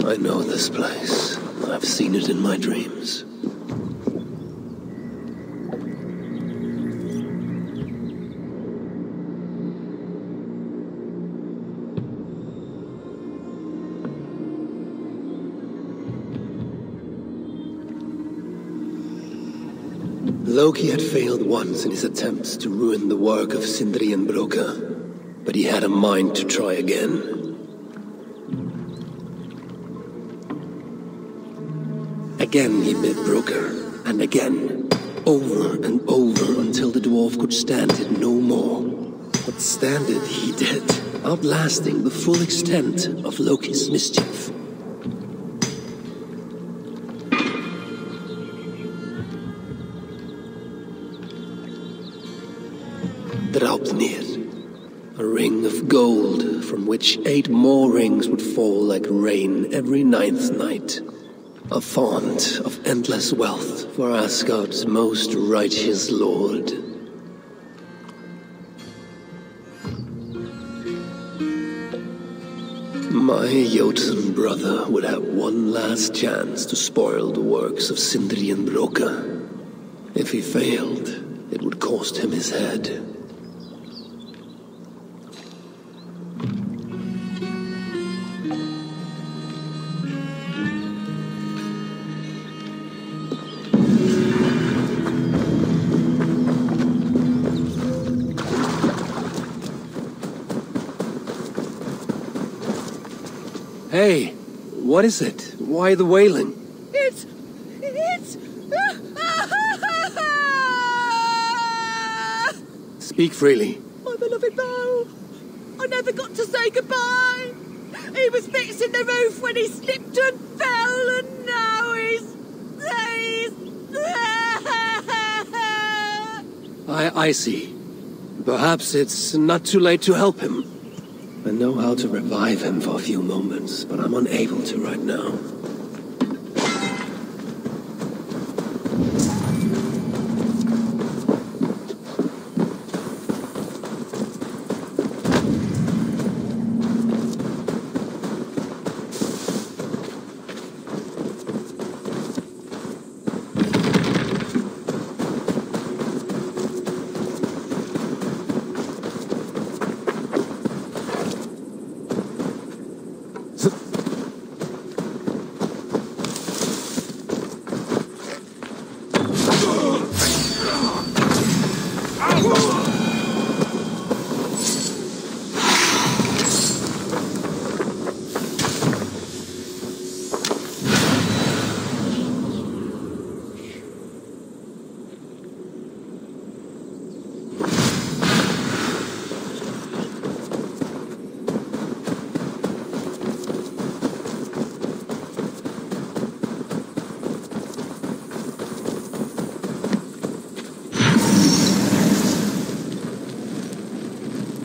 I know this place. I've seen it in my dreams. Loki had failed once in his attempts to ruin the work of Sindri and Broka, but he had a mind to try again. Again he bit Broka, and again, over and over until the dwarf could stand it no more. But stand it he did, outlasting the full extent of Loki's mischief. Draupnir, a ring of gold from which 8 more rings would fall like rain every 9th night. A font of endless wealth for Asgard's most righteous lord. My Jotun brother would have one last chance to spoil the works of Sindri and Broka. If he failed, it would cost him his head. Hey, what is it? Why the wailing? It's... Speak freely. My beloved Bo! I never got to say goodbye! He was fixing the roof when he slipped and fell, and now he's... I see. Perhaps it's not too late to help him. I know how to revive him for a few moments, but I'm unable to right now.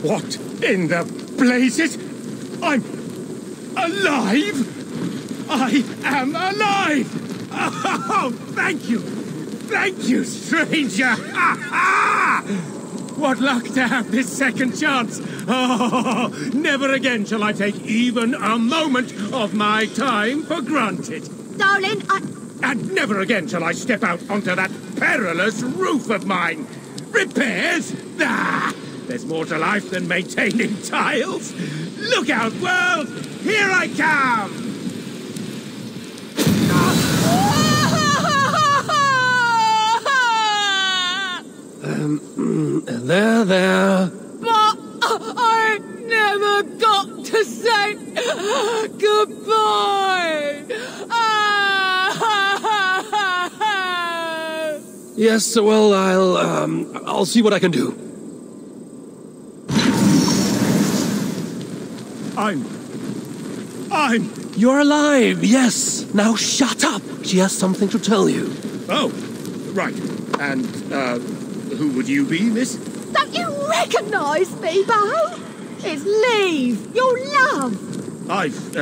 What in the blazes? I'm alive? I am alive! Oh, thank you! Thank you, stranger! What luck to have this second chance! Oh, never again shall I take even a moment of my time for granted. Darling, And never again shall I step out onto that perilous roof of mine. Repairs? Ah, there's more to life than maintaining tiles. Look out, world! Here I come! There. But I never got to say goodbye. Yes, well, I'll see what I can do. You're alive, yes. Now shut up. She has something to tell you. Oh, right. And, who would you be, miss? Don't you recognise me, Bo? It's Leave, your love. I've,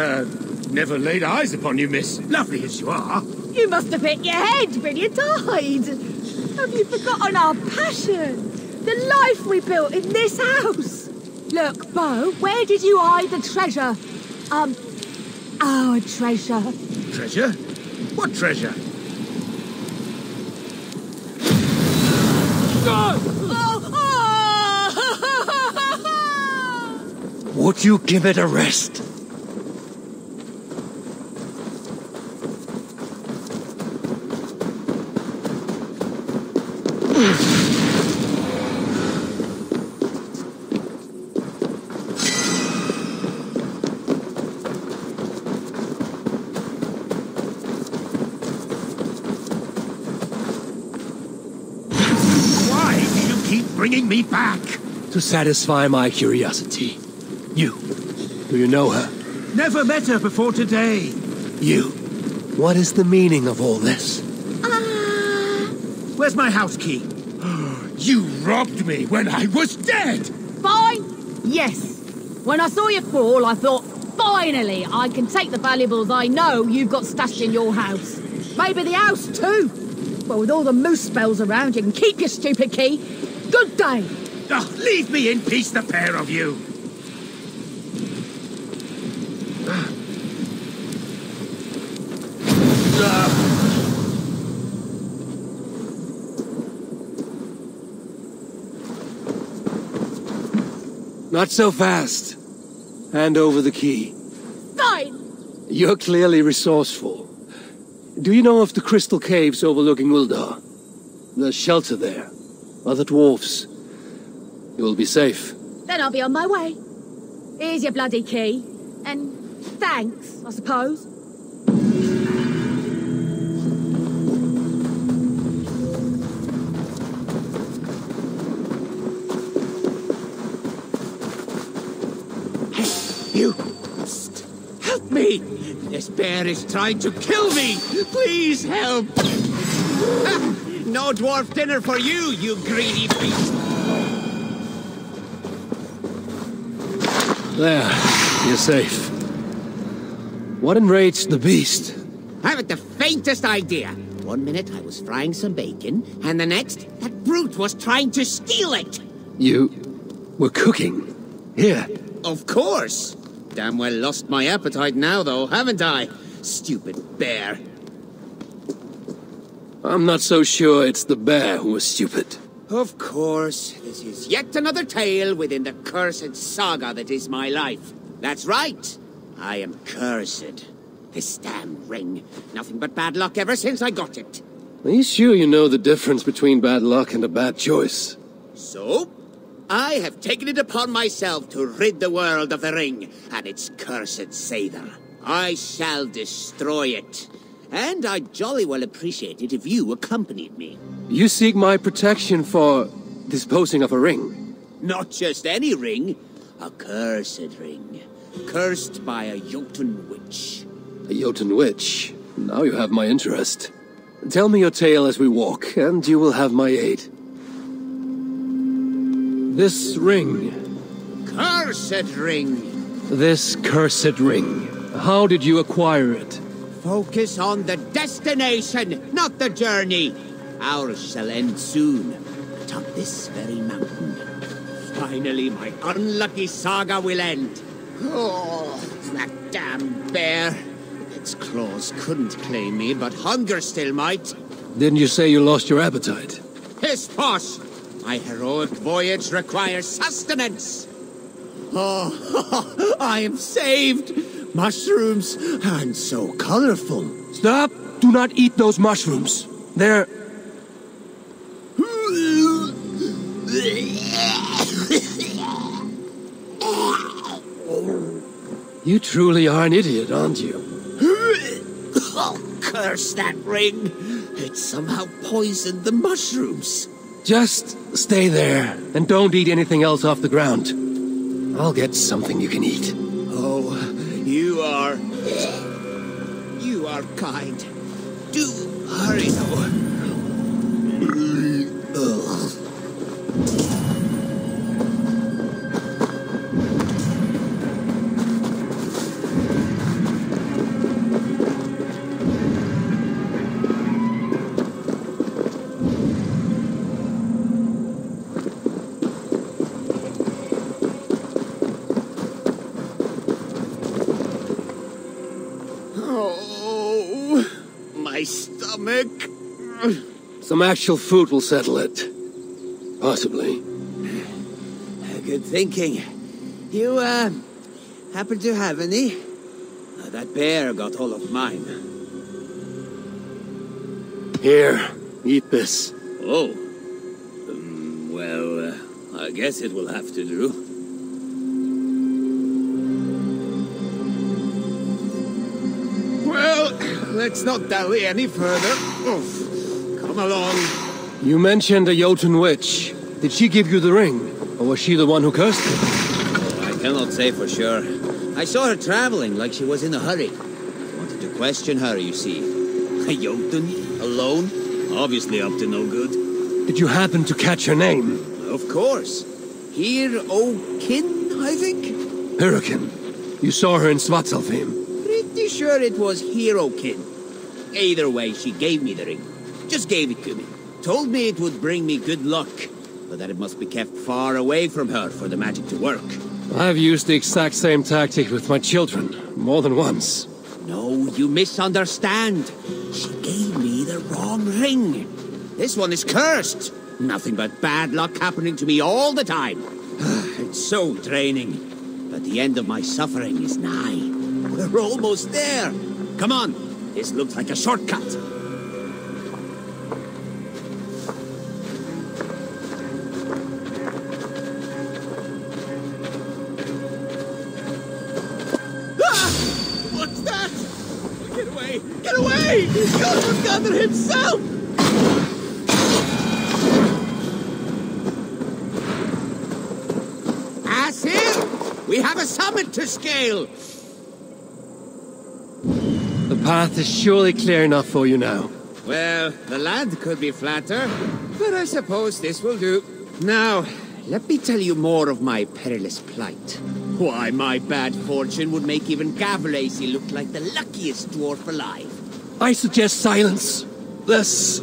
never laid eyes upon you, miss. Lovely as you are. You must have hit your head when you died. Have you forgotten our passion? The life we built in this house? Look, Bo, where did you hide the treasure? Our treasure. Treasure? What treasure? Would you give it a rest? Why do you keep bringing me back? To satisfy my curiosity. Do you know her? Never met her before today. What is the meaning of all this? Where's my house key? You robbed me when I was dead! Fine, yes. When I saw you fall, I thought, finally, I can take the valuables I know you've got stashed in your house. Maybe the house too. Well, with all the moose spells around, you can keep your stupid key. Good day. Oh, leave me in peace, the pair of you! Not so fast. Hand over the key. Fine. You're clearly resourceful. Do you know of the crystal caves overlooking Uldar? The shelter there. Other dwarfs. You will be safe. Then I'll be on my way. Here's your bloody key. And thanks, I suppose. You! Help me! This bear is trying to kill me! Please help! No dwarf dinner for you, you greedy beast! There, you're safe. What enraged the beast? I haven't the faintest idea. 1 minute I was frying some bacon, and the next, that brute was trying to steal it! You were cooking. Here. Of course! Damn well lost my appetite now, though, haven't I? Stupid bear. I'm not so sure it's the bear who was stupid. Of course, this is yet another tale within the cursed saga that is my life. That's right. I am cursed. This damn ring. Nothing but bad luck ever since I got it. Are you sure you know the difference between bad luck and a bad choice? So? I have taken it upon myself to rid the world of the ring and its cursed savour. I shall destroy it. And I'd jolly well appreciate it if you accompanied me. You seek my protection for disposing of a ring? Not just any ring. A cursed ring. Cursed by a Jotun witch. A Jotun witch? Now you have my interest. Tell me your tale as we walk, and you will have my aid. This ring, cursed ring. This cursed ring. How did you acquire it? Focus on the destination, not the journey. Ours shall end soon, atop this very mountain. Finally, my unlucky saga will end. Oh, that damn bear. Its claws couldn't claim me, but hunger still might. Didn't you say you lost your appetite? Piss posh! My heroic voyage requires sustenance. Oh, I am saved. Mushrooms, and so colorful. Stop! Do not eat those mushrooms. They're... You truly are an idiot, aren't you? Oh, curse that ring. It somehow poisoned the mushrooms. Just stay there, and don't eat anything else off the ground. I'll get something you can eat. Oh, you are... You are kind. Do hurry, though. Some actual food will settle it. Possibly. Good thinking. You, happen to have any? That bear got all of mine. Here, eat this. Oh. Well, I guess it will have to do. Well, let's not dally any further. Oh. Come along. You mentioned a Jotun witch. Did she give you the ring? Or was she the one who cursed it? Oh, I cannot say for sure. I saw her traveling like she was in a hurry. I wanted to question her, you see. A Jotun? Alone? Obviously up to no good. Did you happen to catch her name? Of course. Hir-o-kin, I think? Hurricane. You saw her in Svartalfheim. Pretty sure it was Hir-o-kin. Either way, she gave me the ring. Just gave it to me. Told me it would bring me good luck, but that it must be kept far away from her for the magic to work. I've used the exact same tactic with my children, more than once. No, you misunderstand. She gave me the wrong ring. This one is cursed. Nothing but bad luck happening to me all the time. It's so draining. But the end of my suffering is nigh. We're almost there. Come on, this looks like a shortcut. Get away! Godmother himself! Asir! We have a summit to scale! The path is surely clear enough for you now. Well, the land could be flatter, but I suppose this will do. Now, let me tell you more of my perilous plight. Why, my bad fortune would make even Gavlacy look like the luckiest dwarf alive. I suggest silence. Less,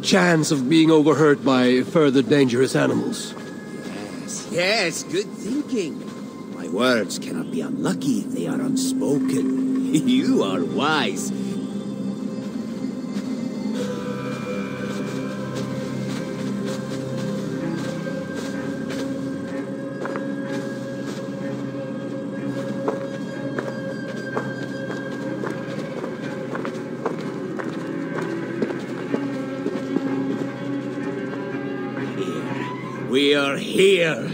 chance of being overheard by further dangerous animals. Yes, good thinking. My words cannot be unlucky if they are unspoken. You are wise. We are here.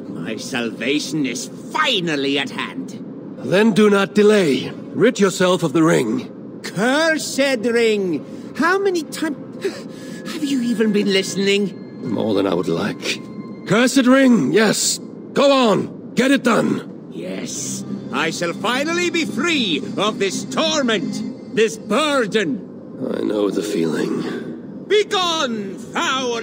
My salvation is finally at hand. Then do not delay. Rid yourself of the ring. Cursed ring! How many times... Have you even been listening? More than I would like. Cursed ring, yes. Go on. Get it done. Yes. I shall finally be free of this torment, this burden. I know the feeling. Begone, foul...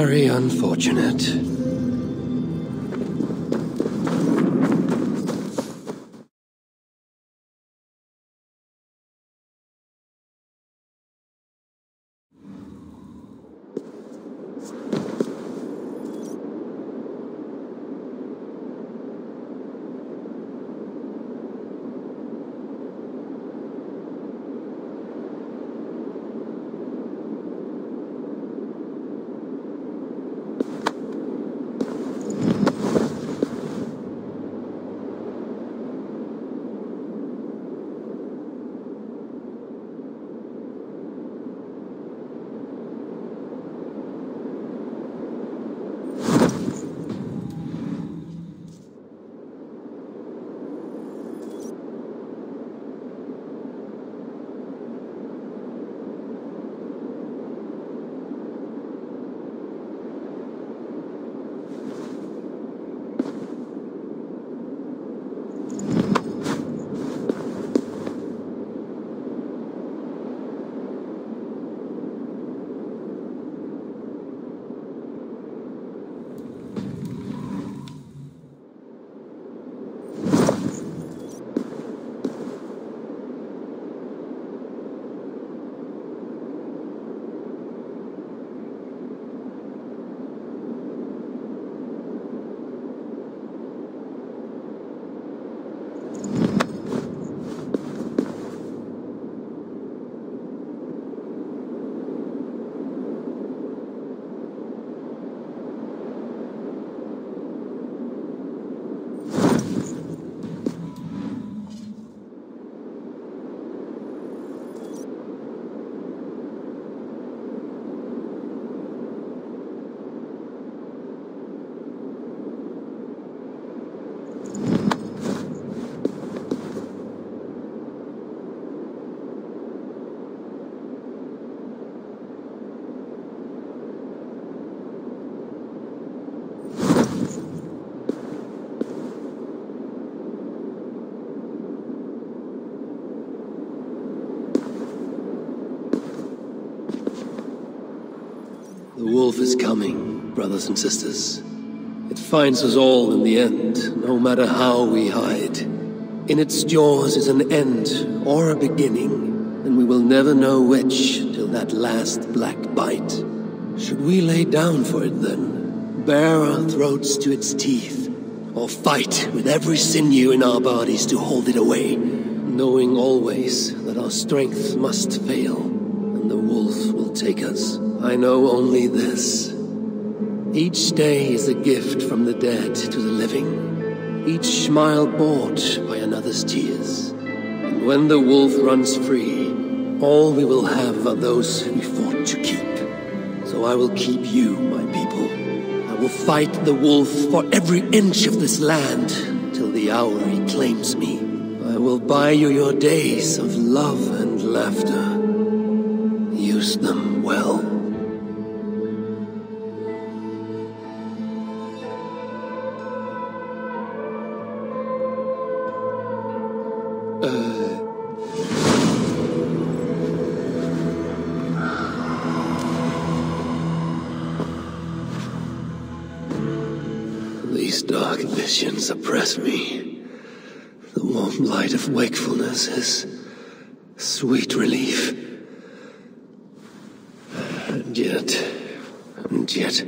Very unfortunate. The wolf is coming, brothers and sisters. It finds us all in the end, no matter how we hide. In its jaws is an end or a beginning, and we will never know which till that last black bite. Should we lay down for it then, bare our throats to its teeth, or fight with every sinew in our bodies to hold it away, knowing always that our strength must fail, and the wolf will take us? I know only this. Each day is a gift from the dead to the living, each smile bought by another's tears. And when the wolf runs free, all we will have are those we fought to keep. So I will keep you, my people. I will fight the wolf for every inch of this land, till the hour he claims me. I will buy you your days of love and laughter. Use them well. These dark visions oppress me. The warm light of wakefulness is sweet relief. And yet,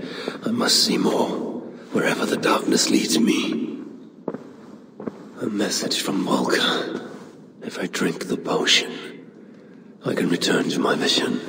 I must see more, wherever the darkness leads me. A message from Volker. If I drink the potion, I can return to my vision.